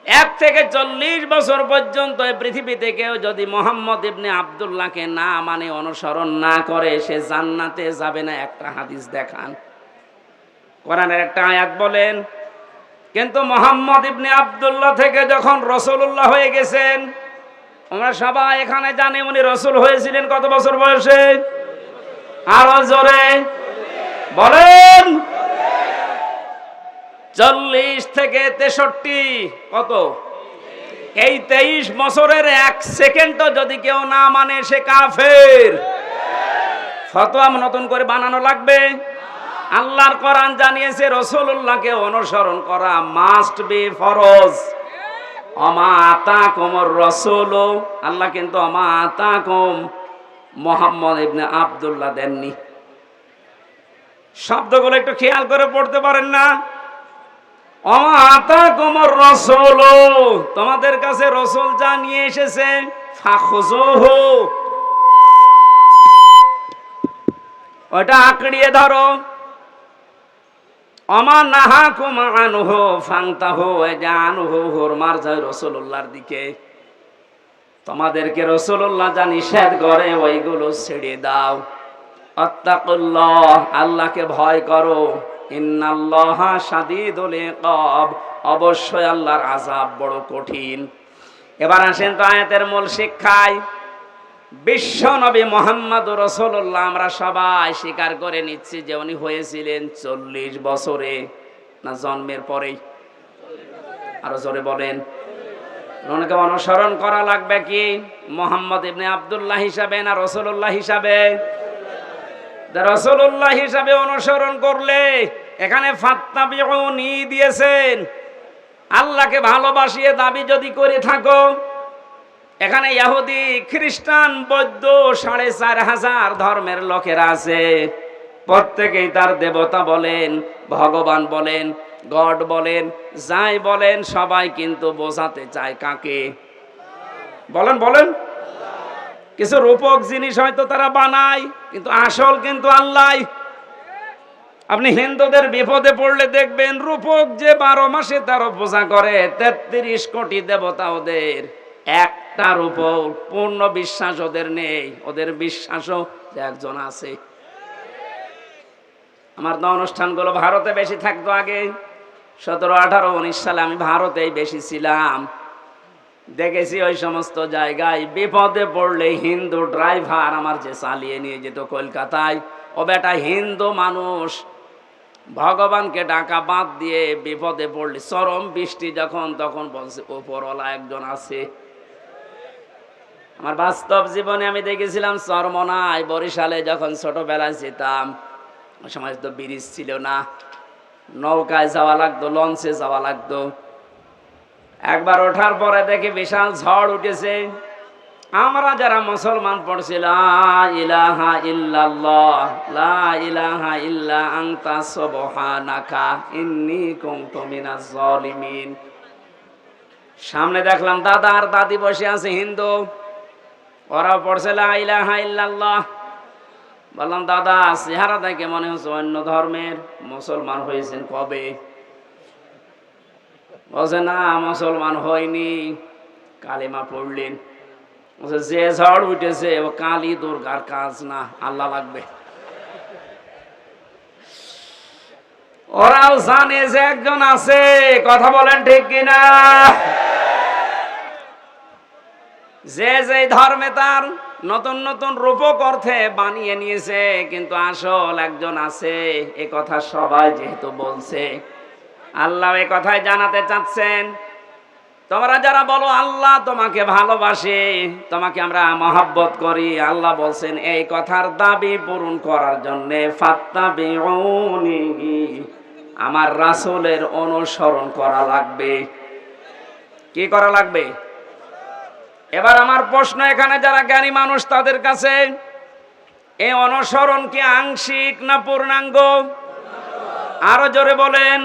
1 থেকে 40 বছর পর্যন্ত এই পৃথিবীতে কেউ যদি মোহাম্মদ ইবনে আব্দুল্লাহকে না মানে অনুসরণ না করে সে জান্নাতে যাবে না। একটা হাদিস দেখান, কোরআনের একটা আয়াত বলেন। কিন্তু মোহাম্মদ ইবনে আব্দুল্লাহ থেকে যখন রাসূলুল্লাহ হয়ে গেছেন, আমরা সবাই এখানে জানি উনি রাসূল হয়েছিলেন কত বছর বয়সে? আরো জোরে বলেন। 40 থেকে 63, কত? এই 23 বছরের 1 সেকেন্ডও যদি কেউ না মানে সে কাফের। ফতোয়া নতুন করে বানানো লাগবে? আল্লাহর কোরআন জানিয়েছে রাসূলুল্লাহকে অনুসরণ করা মাস্ট বি ফরজ। আমা আতাকুমুর রাসূল, আল্লাহ কিন্তু আমা আতাকুম মুহাম্মদ ইবনে আব্দুল্লাহ দেননি। শব্দগুলো একটু খেয়াল করে পড়তে পারেন না? আমা আতাকুমুর রাসূল, তোমাদের কাছে রাসূল যা নিয়ে এসেছে ফাখুযুহু, ওটা আঁকড়িয়ে ধরো। আমা নাহাকুম আনহু ফান্তাহু, জানহু হুরমার যায় রাসূলুল্লাহর দিকে। তোমাদেরকে রাসূলুল্লাহ যা নিষেধ করে ওইগুলো ছেড়ে দাও। আত্তাকুল্লাহ, আল্লাহকে ভয় করো। ইন্নাল্লাহা শাদীদুল ইকাব, অবশ্যই আল্লাহর আযাব বড় কঠিন। এবার আসেন তো আয়াতের মূল শিক্ষায়। বিশ্ব নবী মুহাম্মদুর রাসূলুল্লাহ আমরা সবাই স্বীকার করে নিচ্ছি যে উনি হয়েছিলেন 40 বছরে, না জন্মের পরেই? আরো জোরে বলেন। ওনাকে অনুসরণ করা লাগবে কি মুহাম্মদ ইবনে আব্দুল্লাহ হিসাবে না রাসূলুল্লাহ হিসাবে? রাসূলুল্লাহ হিসাবে অনুসরণ করলে এখানে ফাত্তাবিউনি দিয়েছেন। আল্লাহকে ভালোবাসিয়ে দাবি যদি করে থাকো, এখানে ইহুদি, খ্রিস্টান, বৌদ্ধ 4500 ধর্মের লোকেরা আছে। প্রত্যেকেই তার দেবতা বলেন, ভগবান বলেন, গড বলেন, যাই বলেন, সবাই কিন্তু বোঝাতে চায় কাকে? বলেন বলেন। কিছু রূপক জিনিস হয়তো তারা বানায়, কিন্তু আসল কিন্তু আল্লাহ। আপনি হিন্দুদের বিপদে পড়লে দেখবেন রূপক যে 12 মাসে 13 পূজা করে, 33 কোটি দেবতা ওদের, একটার উপর পূর্ণ বিশ্বাস ওদের নেই। ওদের বিশ্বাসও যে একজন আছে। আমার তো অনুষ্ঠানগুলো ভারতে বেশি থাকতো আগে, 17, 18, 19 সালে আমি ভারতেই বেশি ছিলাম। দেখেছি ওই সমস্ত জায়গায় বিপদে পড়লে হিন্দু ড্রাইভার আমার যে চালিয়ে নিয়ে যেত কলকাতায়, ও বেটা হিন্দু মানুষ, ভগবানকে ডাকা বাদ দিয়ে বিপদে পড়লে, চরম বৃষ্টি যখন, তখন বলছে উপরওয়ালা একজন আছে। আমার বাস্তব জীবনে আমি দেখেছিলাম চরমনায়, বরিশালে যখন ছোটবেলায় যেতাম, ওই সময় তো ব্রিজ ছিল না, নৌকায় যাওয়া লাগতো, লঞ্চে যাওয়া লাগতো। একবার ওঠার পরে দেখি বিশাল ঝড় উঠেছে। আমরা যারা মুসলমান পড়ছি লা ইলাহা ইল্লাল্লাহ, লা ইলাহা ইল্লা আনতা সুবহানাকা ইন্নী কুনতু মিনাজ জালিমিন। সামনে দেখলাম দাদা আর দাদি বসে আছে হিন্দু, ওরা পড়ছে লা ইলাহা ইল্লাল্লাহ। বললাম দাদা চেহারা দেখে মনে হচ্ছে অন্য ধর্মের, মুসলমান হয়েছেন কবে? বলছে না মুসলমান হয়নি, কালিমা পড়লেন। যে ঝড় উঠেছে ও কালী দুর্গার কাজ না, আল্লাহ লাগবে। ওরাও জানে যে একজন আছে, কথা বলেন ঠিক কিনা? যে যে ধর্মে তার নতুন নতুন রূপক অর্থে বানিয়ে নিয়েছে, কিন্তু আসল একজন আছে, এ কথা সবাই যেহেতু বলছে, আল্লাহ এ কথাই জানাতে চাচ্ছেন। তোমরা যারা বলো আল্লাহ তোমাকে ভালোবাসে, তোমাকে আমরা মহব্বত করি, আল্লাহ বলছেন এই কথার দাবি পূরণ করার জন্য ফাত্তাবিউনি, আমার রাসূলের অনুসরণ করা লাগবে। কি করা লাগবে? এবার আমার প্রশ্ন এখানে যারা জ্ঞানী মানুষ তাদের কাছে, এই অনুসরণ কি আংশিক না পূর্ণাঙ্গ? আরো জোরে বলেন।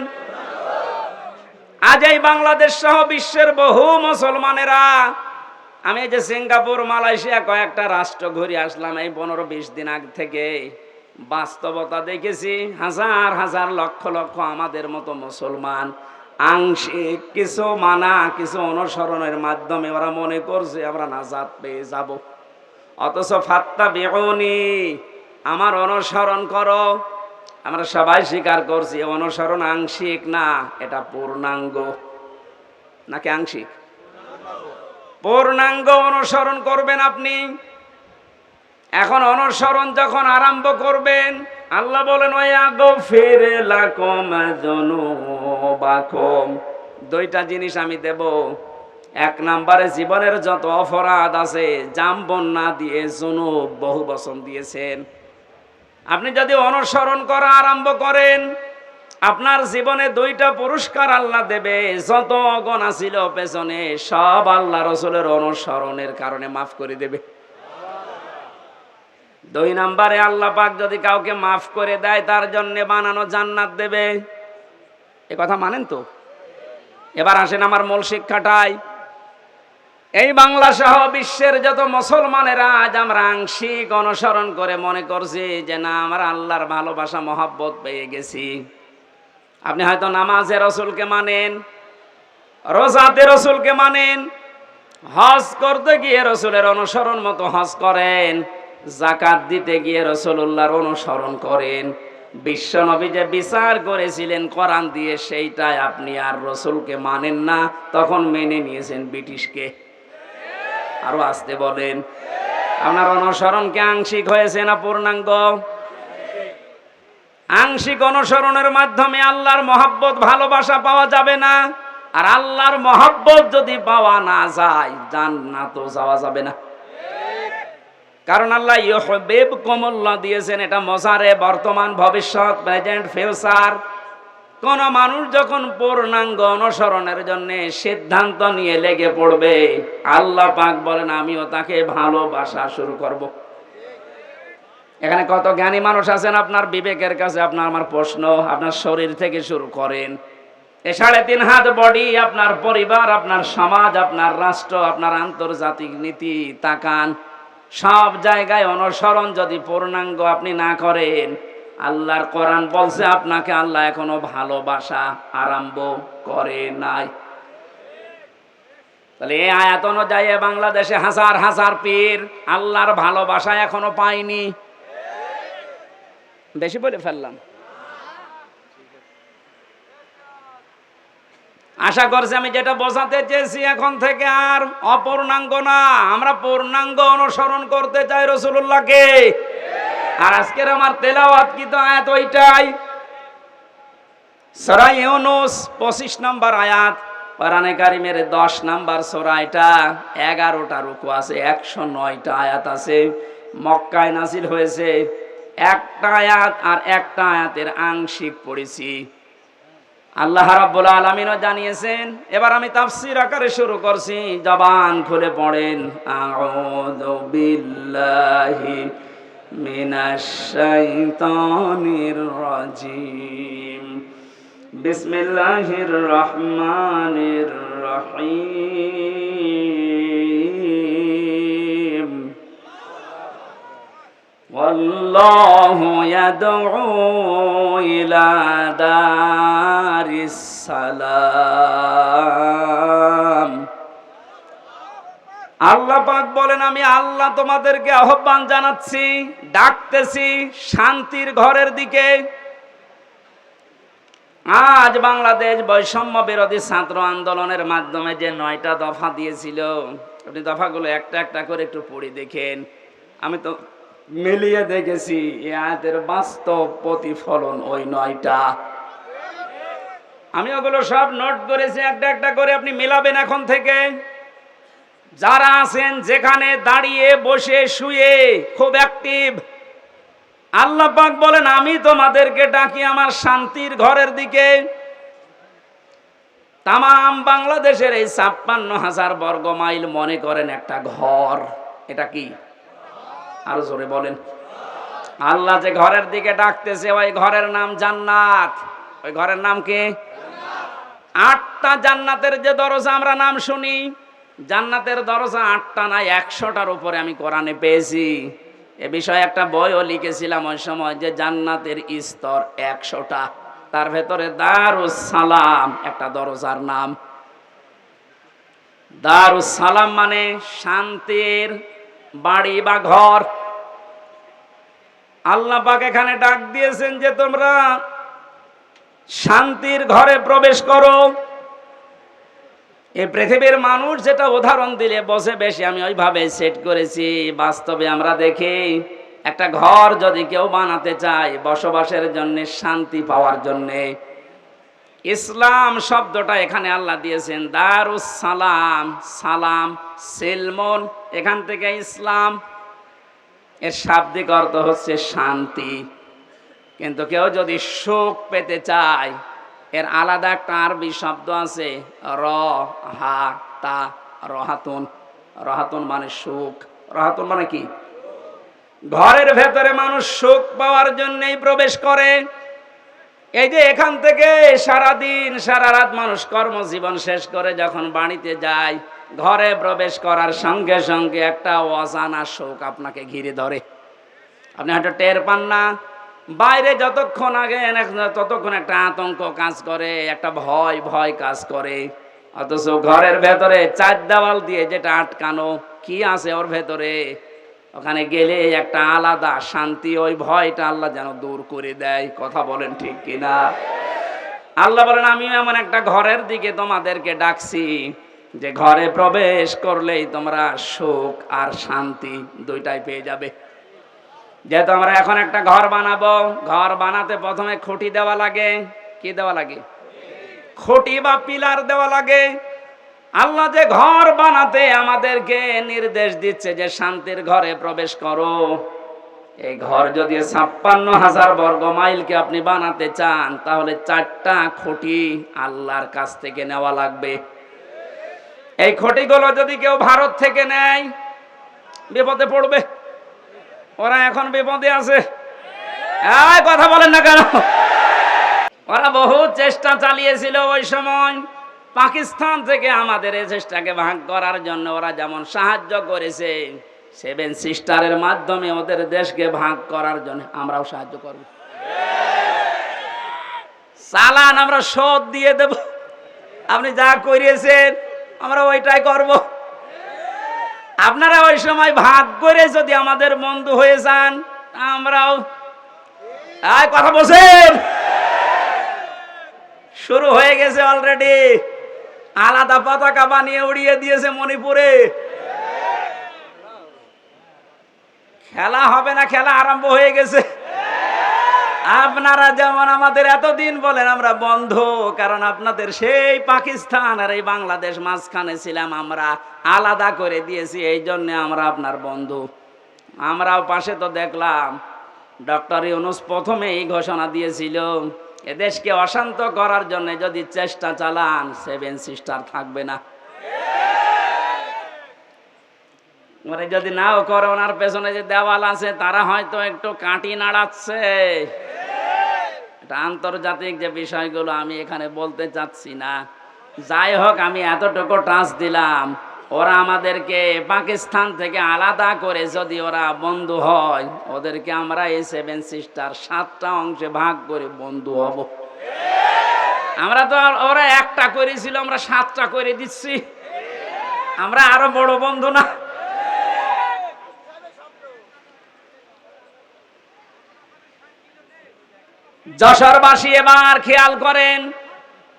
আজ এই বাংলাদেশ সহ বিশ্বের বহু মুসলমানেরা, আমি এই যে সিঙ্গাপুর, মালয়েশিয়া কয়েকটা রাষ্ট্র ঘুরে আসলাম এই 15-20 দিন আগ থেকে, বাস্তবতা দেখেছি হাজার হাজার লক্ষ লক্ষ আমাদের মতো মুসলমান আংশিক কিছু মানা, কিছু অনুসরণের মাধ্যমে ওরা মনে করছে আমরা নাজাত পেয়ে যাব। অথচ ফাত্তাবিউনি, আমার অনুসরণ করো। আমরা সবাই স্বীকার করছি অনুসরণ আংশিক না, এটা পূর্ণাঙ্গ। নাকি আংশিক? পূর্ণাঙ্গ অনুসরণ করবেন আপনি। এখন অনুসরণ যখন আরম্ভ করবেন, আল্লাহ বলেন ওয়াগফির লাকুম যুনুবাকুম, দুইটা জিনিস আমি দেব। এক নম্বরে জীবনের যত অপরাধ আছে, জামবন্যা দিয়ে যুনুব বহু বচন দিয়েছেন। আপনি যদি অনুসরণ করা আরম্ভ করেন, আপনার জীবনে দুইটা পুরস্কার আল্লাহ দেবে। যত অগণা ছিল পেছনে, সব আল্লাহ রসুলের অনুসরণের কারণে মাফ করে দেবে। দুই নম্বরে আল্লাহ পাক যদি কাউকে মাফ করে দেয়, তার জন্য বানানো জান্নাত দেবে। এ কথা মানেন তো? এবার আসেন আমার মূল শিক্ষাটাই। এই বাংলা সহ বিশ্বের যত মুসলমানেরা আজ আমরা আংশিক অনুসরণ করে মনে করছি যে না, আমরা আল্লাহর ভালোবাসা মহব্বত পেয়ে গেছি। আপনি হয়তো নামাজে রসুলকে মানেন, রোজাতে রসুলকে মানেন, হজ করতে গিয়ে রসুলের অনুসরণ মতো হজ করেন, যাকাত দিতে গিয়ে রসুল্লাহর অনুসরণ করেন। বিশ্ব নবী যে বিচার করেছিলেন কোরআন দিয়ে, সেইটাই আপনি আর রসুলকে মানেন না, তখন মেনে নিয়েছেন ব্রিটিশকে। আরো আসতে বলেন, আপনার অনুসরণ কি আংশিক হয়েছে না পূর্ণাঙ্গ? আংশিক অনুসরণের মাধ্যমে আল্লাহর মহব্বত ভালোবাসা পাওয়া যাবে না। আর আল্লাহর মহব্বত যদি পাওয়া না যায়, জান্নাতও যাওয়া যাবে না। কারণ আল্লাহ ইউহিব্বুকুমুল্লাহ দিয়েছেন, এটা মজারে বর্তমান, ভবিষ্যৎ, প্রেজেন্ট, ফিউচার। কোন মানুষ যখন পূর্ণাঙ্গ অনুসরণের জন্য সিদ্ধান্ত নিয়ে লেগে পড়বে, আল্লাহ পাক বলেন আমিও তাকে ভালোবাসা শুরু করব। এখানে কত জ্ঞানী মানুষ আছেন, আপনার বিবেকের কাছে আপনার আমার প্রশ্ন, আপনার শরীর থেকে শুরু করেন, এ 3.5 হাত বডি, আপনার পরিবার, আপনার সমাজ, আপনার রাষ্ট্র, আপনার আন্তর্জাতিক নীতি তাকান, সব জায়গায় অনুসরণ যদি পূর্ণাঙ্গ আপনি না করেন, আল্লাহর কোরআন বলছে আপনাকে আল্লাহ এখনো ভালোবাসা আরম্ভ করে নাই। তাহলে এই আয়াত অনুযায়ী বাংলাদেশে হাজার হাজার পীর আল্লাহর ভালোবাসা এখনো পায়নি। বেশি বলে ফেললাম? আশা করছি আমি যেটা বোঝাতে চেয়েছি এখন থেকে আর অপূর্ণাঙ্গ না, আমরা পূর্ণাঙ্গ অনুসরণ করতে চাই রাসূলুল্লাহকে। আর আজকের আমার তেলাওয়াত কি তো আয়াত ওইটাই, সূরা ইউনূস 25 নম্বর আয়াত, কোরআনে কারীমের 10 নম্বর সূরা। এটা 11টা রুকু আছে, 109টা আয়াত আছে। মক্কায় নাজিল হয়েছে। একটা আয়াত আর একটা আয়াতের আংশিক পড়েছি। আল্লাহ রাব্বুল আলামিনও জানিয়েছেন। এবার আমি তাফসীর আকারে শুরু করছি, জবান খুলে পড়েন। আউযু বিল্লাহি মিনাশ শাইতানির রাজিম, বিসমিল্লাহির রহমানির রহিম। ওয়াল্লাহু ইয়াদউ ইলা দারিস সালাম। আল্লাহ পাক বলেন আমি আল্লাহ তোমাদেরকে আহ্বান জানাচ্ছি, ডাকতেছি শান্তির ঘরের দিকে। আজ বাংলাদেশ বৈষম্য বিরোধী ছাত্র আন্দোলনের মাধ্যমে যে 9টা দফা দিয়েছিল, আপনি দফাগুলো একটা একটা করে একটু পড়ে দেখেন। আমি তো মিলিয়ে দেখেছি এই আয়াতের বাস্তব প্রতিফলন ওই 9টা। আমি ওগুলো সব নোট করেছি, একটা একটা করে আপনি মিলাবেন এখন থেকে। যারা আছেন যেখানে, দাঁড়িয়ে, বসে, শুয়ে, খুব অ্যাক্টিভ, আল্লাহ পাক বলেন আমি তোমাদেরকে ডাকি আমার শান্তির ঘরের দিকে। তামাম বাংলাদেশের এই 56,000 বর্গ মাইল মনে করেন একটা ঘর। এটা কি? আরো জোরে বলেন। আল্লাহ যে ঘরের দিকে ডাকতেছে, ওই ঘরের নাম জান্নাত। ওই ঘরের নাম কি? 8টা জান্নাতের যে দরজা আমরা নাম শুনি, জান্নাতের দরজা 8টা না 100টার উপরে আমি কোরআনে পেয়েছি। এ বিষয়ে একটা বইও লিখেছিলাম ওই সময়, যে জান্নাতের স্তর 100টা। তার ভেতরে দারুস সালাম একটা দরজার নাম। দারুস সালাম মানে শান্তির বাড়ি বা ঘর। আল্লাহ পাক এখানে ডাক দিয়েছেন যে তোমরা শান্তির ঘরে প্রবেশ করো। এই পৃথিবীর মানুষ যেটা উদাহরণ দিলে বসে বেশি আমি ওইভাবে সেট করেছি। বাস্তবে আমরা দেখি একটা ঘর যদি কেউ বানাতে চায় বসবাসের জন্য, শান্তি পাওয়ার জন্য, ইসলাম শব্দটা এখানে আল্লাহ দিয়েছেন দারুস সালাম। সালাম সিলমন, এখান থেকে ইসলাম, এর শাব্দিক অর্থ হচ্ছে শান্তি। কিন্তু কেউ যদি সুখ পেতে চায় এর আলাদা একটা আরবি শব্দ আছে রহাতা, রহাতুন। রহাতুন মানে সুখ। রহাতুন মানে কি? ঘরের ভেতরে মানুষ সুখ পাওয়ার জন্যই প্রবেশ করে। এই যে এখান থেকে সারাদিন সারা রাত মানুষ কর্মজীবন শেষ করে যখন বাড়িতে যায়, ঘরে প্রবেশ করার সঙ্গে সঙ্গে একটা অজানা সুখ আপনাকে ঘিরে ধরে। আপনি হয়তো টের পান না, বাইরে যতক্ষণ আগে ততক্ষণ একটা আতঙ্ক কাজ করে, একটা ভয় ভয় কাজ করে। অথচ ঘরের ভেতরে চার দেওয়াল দিয়ে যেটা আটকানো, কি আছে ওর ভেতরে, ওখানে গেলে একটা আলাদা শান্তি, ওই ভয়টা আল্লাহ যেন দূর করে দেয়। কথা বলেন ঠিক কিনা? আল্লাহ বলেন আমি এমন একটা ঘরের দিকে তোমাদেরকে ডাকছি যে ঘরে প্রবেশ করলেই তোমরা সুখ আর শান্তি দুইটাই পেয়ে যাবে। যেহেতু আমরা এখন একটা ঘর বানাবো, ঘর বানাতে প্রথমে খুঁটি দেওয়া লাগে। কি দেওয়া লাগে? খুঁটি বা পিলার দেওয়া লাগে। আল্লাহ যে ঘর বানাতে আমাদেরকে নির্দেশ দিচ্ছে যে শান্তির ঘরে প্রবেশ করো, এই ঘর যদি 56,000 বর্গ মাইলকে আপনি বানাতে চান তাহলে 4টা খুঁটি আল্লাহর কাছ থেকে নেওয়া লাগবে। এই খুঁটিগুলো যদি কেউ ভারত থেকে নেয় বিপদে পড়বে। ওরা এখন বিপদে আছে। কথা বলেন না কেন? ওরা বহু চেষ্টা চালিয়েছিল ওই সময় পাকিস্তান থেকে আমাদের এই চেষ্টাকে ভাগ করার জন্য। ওরা যেমন সাহায্য করেছে 7 সিস্টারের মাধ্যমে ওদের দেশকে ভাগ করার জন্য, আমরাও সাহায্য করব। চালান আমরা শোধ দিয়ে দেব। আপনি যা করিয়েছেন আমরা ওইটাই করব। আপনারা ওই সময় ভাগ করে যদি আমাদের বন্ধু হয়ে যান আমরাও। কথা বলছেন? শুরু হয়ে গেছে অলরেডি। আলাদা পতাকা বানিয়ে উড়িয়ে দিয়েছে মণিপুরে। খেলা হবে না, খেলা আরম্ভ হয়ে গেছে। আপনারা যেমন আমাদের এতদিন বলেন আমরা বন্ধু, কারণ আপনাদের সেই পাকিস্তান আর এই বাংলাদেশ মাঝখানে ছিলাম, আমরা আলাদা করে দিয়েছি, এই জন্য আমরা আপনার বন্ধু। আমরাও পাশে তো দেখলাম ডক্টর ইউনূস প্রথমে এই ঘোষণা দিয়েছিল এদেশকে অশান্ত করার জন্য যদি চেষ্টা চালান 7 সিস্টার থাকবে না। মানে যদি নাও করে ওনার পেছনে যে দেওয়াল আছে তারা হয়তো একটু কাঁটি নাড়াচ্ছে। এটা আন্তর্জাতিক যে বিষয়গুলো আমি এখানে বলতে চাচ্ছি না। যাই হোক, আমি এতটুকু টাচ দিলাম, ওরা আমাদেরকে পাকিস্তান থেকে আলাদা করে যদি ওরা বন্ধু হয়, ওদেরকে আমরা এই 7 সিস্টার 7টা অংশে ভাগ করে বন্ধু হব। আমরা তো ওরা একটা করেছিল, আমরা 7টা করে দিচ্ছি। আমরা আরো বড় বন্ধু না? যশোরবাসী এবার খেয়াল করেন,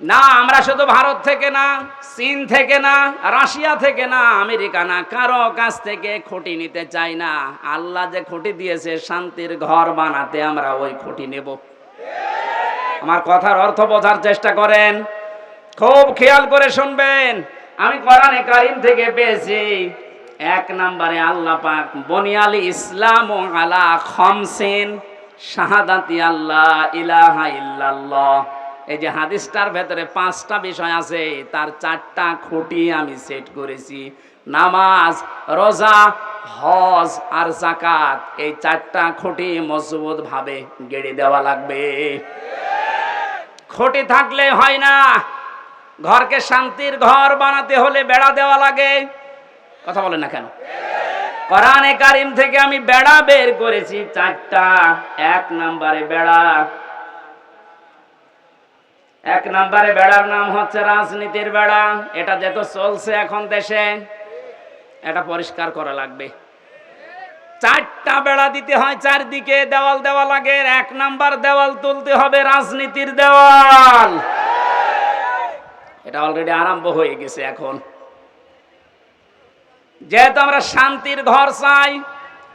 না আমরা শুধু ভারত থেকে না, চীন থেকে না, রাশিয়া থেকে না, আমেরিকা না, কারো কাছ থেকে খুঁটি নিতে চাই না। আল্লাহ যে খুঁটি দিয়েছে শান্তির ঘর বানাতে, আমরা ওই খুঁটি নেব। আমার কথার অর্থ বোঝার চেষ্টা করেন, খুব খেয়াল করে শুনবেন। আমি কোরআনে কারীম থেকে পেয়েছি 1 নম্বরে আল্লাহ পাক বুনিয়াল ইসলাম আলা খামসিন শাহাদাতি আল্লাহ ইলাহা ইল্লাল্লাহ। এই যে হাদিসটার ভেতরে 5টা বিষয় আছে, তার 4টা খুঁটি আমি সেট করেছি। নামাজ, রোজা, হজ আর যাকাত, এই 4টা খুঁটি মজবুত ভাবে গেড়ে দেওয়া লাগবে। খুঁটি থাকলে হয় না। ঘরকে শান্তির ঘর বানাতে হলে বেড়া দেওয়া লাগে। কথা বলেন না কেন? কোরআনে কারীম থেকে আমি বেড়া বের করেছি 4টা। 1 নম্বরে বেড়া, এক নম্বরে বেড়ার নাম হচ্ছে রাজনীতির বেড়া। এটা যেত চলছে এখন দেশে, এটা পরিষ্কার করা লাগবে। 4টা বেড়া দিতে হয়, চারদিকে দেওয়াল দেওয়া লাগে। এক নাম্বার দেওয়াল তুলতে হবে রাজনীতির দেওয়াল। এটা অলরেডি আরম্ভ হয়ে গেছে। এখন যেহেতু আমরা শান্তির ঘর চাই,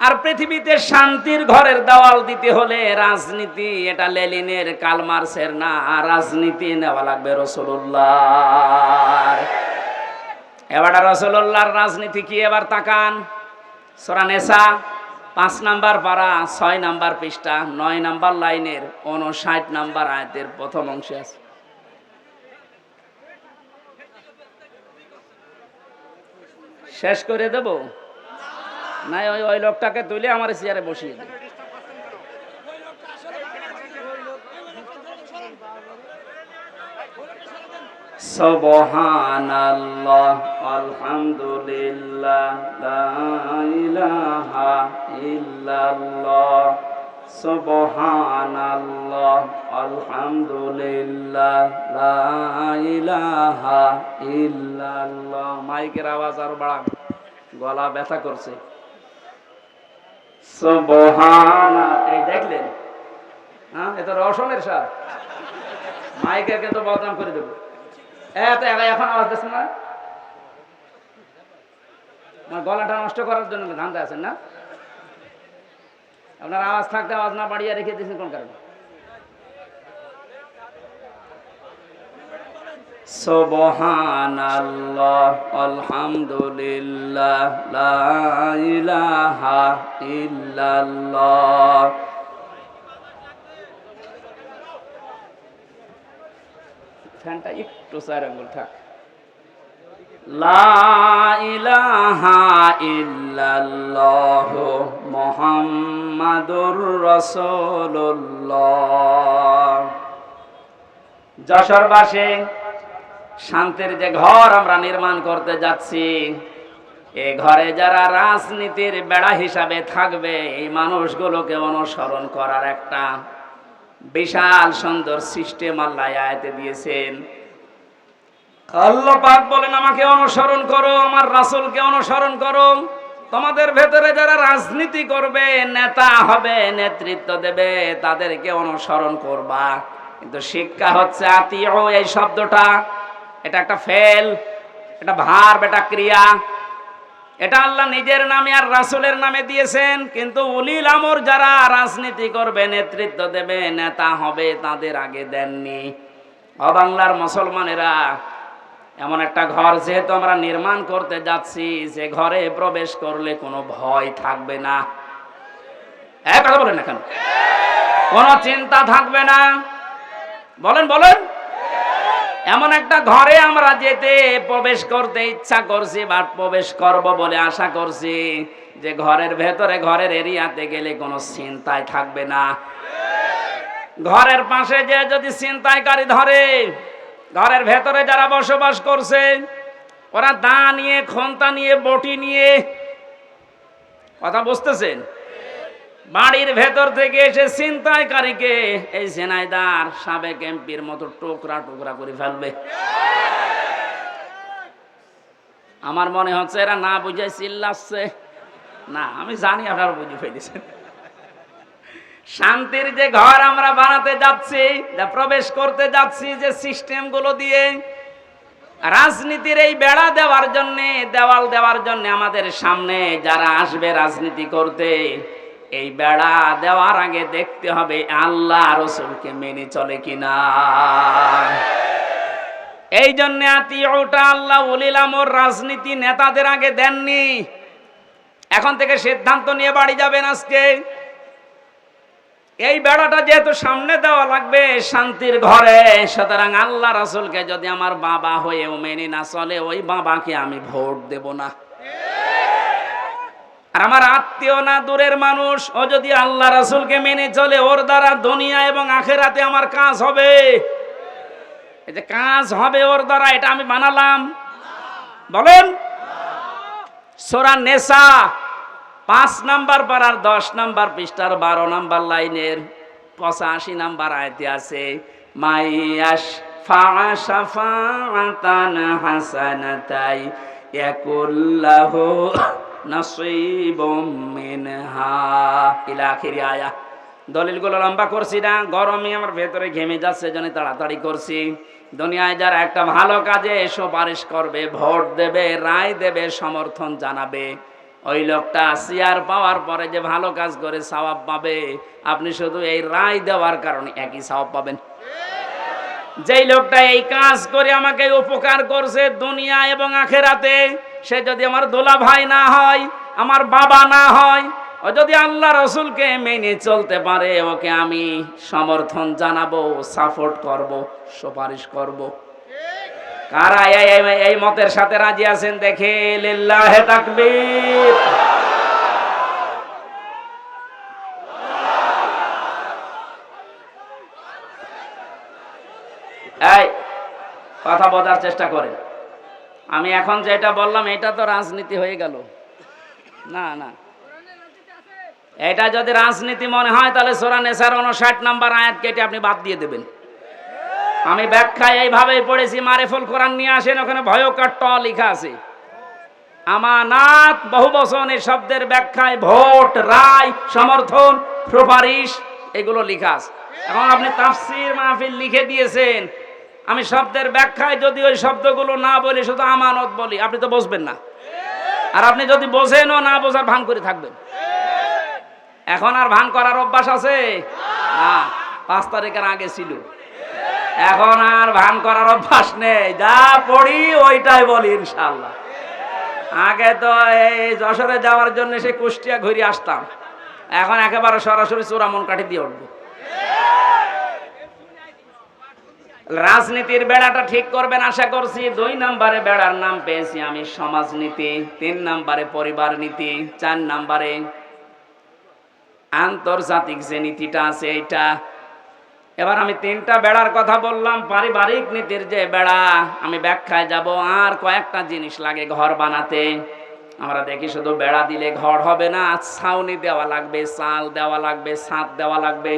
আর পৃথিবীতে শান্তির ঘরের দেওয়াল দিতে হলে রাজনীতি, এটা লেনিনের কার্ল মার্কসের না, রাজনীতি নেওয়া লাগবে রাসূলুল্লাহর। এবার রাসূলুল্লাহর রাজনীতি কি? এবার তাকান, সূরা নিসা 5 নাম্বার পারা 6 নাম্বার পৃষ্ঠা 9 নাম্বার লাইনের 59 নাম্বার আয়াতের প্রথম অংশে আছে। শেষ করে দেব না? ওই লোকটাকে তুলে আমার চেয়ারে বসিয়ে দেব। সুবহানাল্লাহ আলহামদুলিল্লাহ লা ইলাহা ইল্লাল্লাহ, সুবহানাল্লাহ আলহামদুলিল্লাহ লা ইলাহা ইল্লাল্লাহ। মাইকের আওয়াজ আর বাড়ান, গলা ব্যথা করছে। সুবহানাল্লাহ, এই দেখলেন? হ্যাঁ, এটা রওশনের সাথ। মাইকের কিন্তু বদনাম করে দেব। এখন আওয়াজ দিচ্ছেন না? আমার গলাটা নষ্ট করার জন্য ধান্দা আছেন না? আপনার আওয়াজ থাকতে আওয়াজ না বাড়িয়ে রেখে দিয়েছেন কোন কারণে? সুবহানাল্লাহ আলহামদুলিল্লাহ লা ইলাহা ইল্লাল্লাহ। ফ্যানটা একটু 4 আঙ্গুল থাক। লা ইলাহা ইল্লাল্লাহ মুহাম্মাদুর রাসূলুল্লাহ। যশোরবাসী, শান্তির যে ঘর আমরা নির্মাণ করতে যাচ্ছি, এই ঘরে যারা রাজনীতির বেড়া হিসাবে থাকবে, এই মানুষগুলোকে অনুসরণ করার একটা বিশাল সুন্দর সিস্টেম আল্লাহ আয়াতে দিয়েছেন। আল্লাহ পাক বলেন, আমাকে অনুসরণ করো, আমার রাসূলকে অনুসরণ করো। তোমাদের ভেতরে যারা রাজনীতি করবে, নেতা হবে, নেতৃত্ব দেবে, তাদেরকে অনুসরণ করবা। কিন্তু শিক্ষা হচ্ছে আতিউ, এই শব্দটা এটা একটা ফেল, এটা ভার্ব, এটা ক্রিয়া। এটা আল্লাহ নিজের নামে আর রাসূলের নামে দিয়েছেন, কিন্তু উলিল আমর যারা রাজনীতি করবে, নেতৃত্ব দেবে, নেতা হবে, তাদের আগে দেননি। বাংলার মুসলমানেরা, এমন একটা ঘর যেহেতু আমরা নির্মাণ করতে যাচ্ছি, যে ঘরে প্রবেশ করলে কোনো ভয় থাকবে না। কথা বলেন না কেন? কোনো চিন্তা থাকবে না। বলেন বলেন। এমন একটা ঘরে আমরা যেতে প্রবেশ করতে ইচ্ছা করছি বা প্রবেশ করব বলে আশা করছি, যে ঘরের ভেতরে, ঘরের এরিয়াতে গেলে কোনো চিন্তাই থাকবে না। ঘরের পাশে যে যদি ছিনতাইকারী ধরে, ঘরের ভেতরে যারা বসবাস করছে, ওরা দা নিয়ে, খন্তা নিয়ে, বটি নিয়ে, কথা বুঝতেছেন, বাড়ির ভেতর থেকে এসে ছিনতাইকারীকে এই ঝিনাইদহ সাবেক এমপির মতো টুকরা টুকরা করে ফেলবে। আমার মনে হচ্ছে এরা না বুঝে চিল্লাচ্ছে। না, আমি জানি আপনারা বুঝে ফেলেছেন। শান্তির যে ঘর আমরা বানাতে যাচ্ছি, প্রবেশ করতে যাচ্ছি, যে সিস্টেম গুলো দিয়ে রাজনীতির এই বেড়া দেওয়ার জন্য, দেওয়াল দেওয়ার জন্য, আমাদের সামনে যারা আসবে রাজনীতি করতে, এই বেড়া দেওয়ার আগে দেখতে হবে আল্লাহ রাসূলকে মেনে চলে কিনা। এই জন্য আতিউটা আল্লাহ উলিল আমর রাজনীতি নেতাদের আগে দেননি। এখন থেকে সিদ্ধান্ত নিয়ে বাড়ি যাবেন আজকে। এই বেড়াটা যেহেতু সামনে দেওয়া লাগবে শান্তির ঘরে, সুতরাং আল্লাহ রাসূলকে যদি আমার বাবা হয়েও মেনে না চলে, ওই বাবাকে আমি ভোট দেব না। আর আমার আত্মীয় না, দূরের মানুষ, ও যদি আল্লাহ রাসূলকে মেনে চলে, ওর দ্বারা দুনিয়া এবং আখিরাতে আমার কাজ হবে। এই যে কাজ হবে ওর দ্বারা, এটা আমি বানালাম? বলেন। সূরা নিসা 5 নাম্বার পারার 10 নাম্বার পৃষ্ঠার 12 নাম্বার লাইনের 85 নাম্বার আয়াতে আছে, মাইয়াশ ফাশাফাআতান হাসানাতাই ইয়াকুল্লাহু নাসীবুম মিনহা ইলা আখিরি আয়া। দলিলগুলো লম্বা করছি না, গরমে আমার ভেতরে ঘেমে যাচ্ছে, জন্য তাড়াতাড়ি করছি। দুনিয়ায় যারা একটা ভালো কাজে সুপারিশ করবে, ভোট দেবে, রায় দেবে, সমর্থন জানাবে, ওই লোকটা চেয়ার পাওয়ার পরে যে ভালো কাজ করে সওয়াব পাবে, আপনি শুধু এই রায় দেওয়ার কারণে একই সওয়াব পাবেন। যেই লোকটা এই কাজ করে আমাকে উপকার করছে দুনিয়া এবং আখেরাতে, সে যদি আমার দোলা ভাই না হয়, আমার বাবা না হয়, ও যদি আল্লাহ রসুলকে মেনে চলতে পারে, ওকে আমি সমর্থন জানাবো, সাপোর্ট করব, সুপারিশ করব। কারা এই মতের সাথে রাজি আছেন দেখে লিল্লাহে তাকবীর। এই কথা বোঝার চেষ্টা করেন। আমি এখন যেটা বললাম এটা তো রাজনীতি হয়ে গেল না। না, এটা যদি রাজনীতি মনে হয় তাহলে সূরা নিসার 59 নম্বর আয়াত কেটে আপনি বাদ দিয়ে দেবেন। আমি ব্যাখ্যায় এইভাবেই পড়েছি, মারিফুল কোরআন নিয়ে আসেন, ওখানে ভয়ঙ্কর ট লেখা আছে। আমানাত বহু বচনের শব্দের ব্যাখ্যায় ভোট, রায়, সমর্থন, সুপারিশ এগুলো লেখা আছে। এখন আপনি তাফসীর মাহফিল লিখে দিয়েছেন, আমি শব্দের ব্যাখ্যায় যদি ওই শব্দগুলো না বলি, শুধু আমানত বলি, আপনি তো বুঝবেন না। আর আপনি যদি বোঝেনও না, বোঝার ভান করে থাকবেন। এখন আর ভান করার অভ্যাস আছে না, 5 তারিখের আগে ছিল। এখন আর ভান করার অভ্যাস নেই, যা পড়ি ওইটাই বলি ইনশাআল্লাহ। আগে তো এই যশোরে যাওয়ার জন্য সে কুষ্টিয়া ঘুরে আসতাম, এখন একেবারে সরাসরি চূড়ামন কাঠি দিয়ে উঠবো। রাজনীতির বেড়াটা ঠিক করবেন আশা করছি। 2 নম্বরে বেড়ার নাম পেয়েছি আমি সমাজনীতি, 3 নম্বরে পরিবার নীতি, 4 নম্বরে আন্তর্জাতিক যে নীতিটা আছে এইটা। এবার আমি 3টা বেড়ার কথা বললাম। পারিবারিক নীতির যে বেড়া, আমি ব্যাখ্যায় যাব। আর কয়েকটা জিনিস লাগে ঘর বানাতে। আমরা দেখি শুধু বেড়া দিলে ঘর হবে না, ছাউনি দেওয়া লাগবে, চাল দেওয়া লাগবে, ছাদ দেওয়া লাগবে।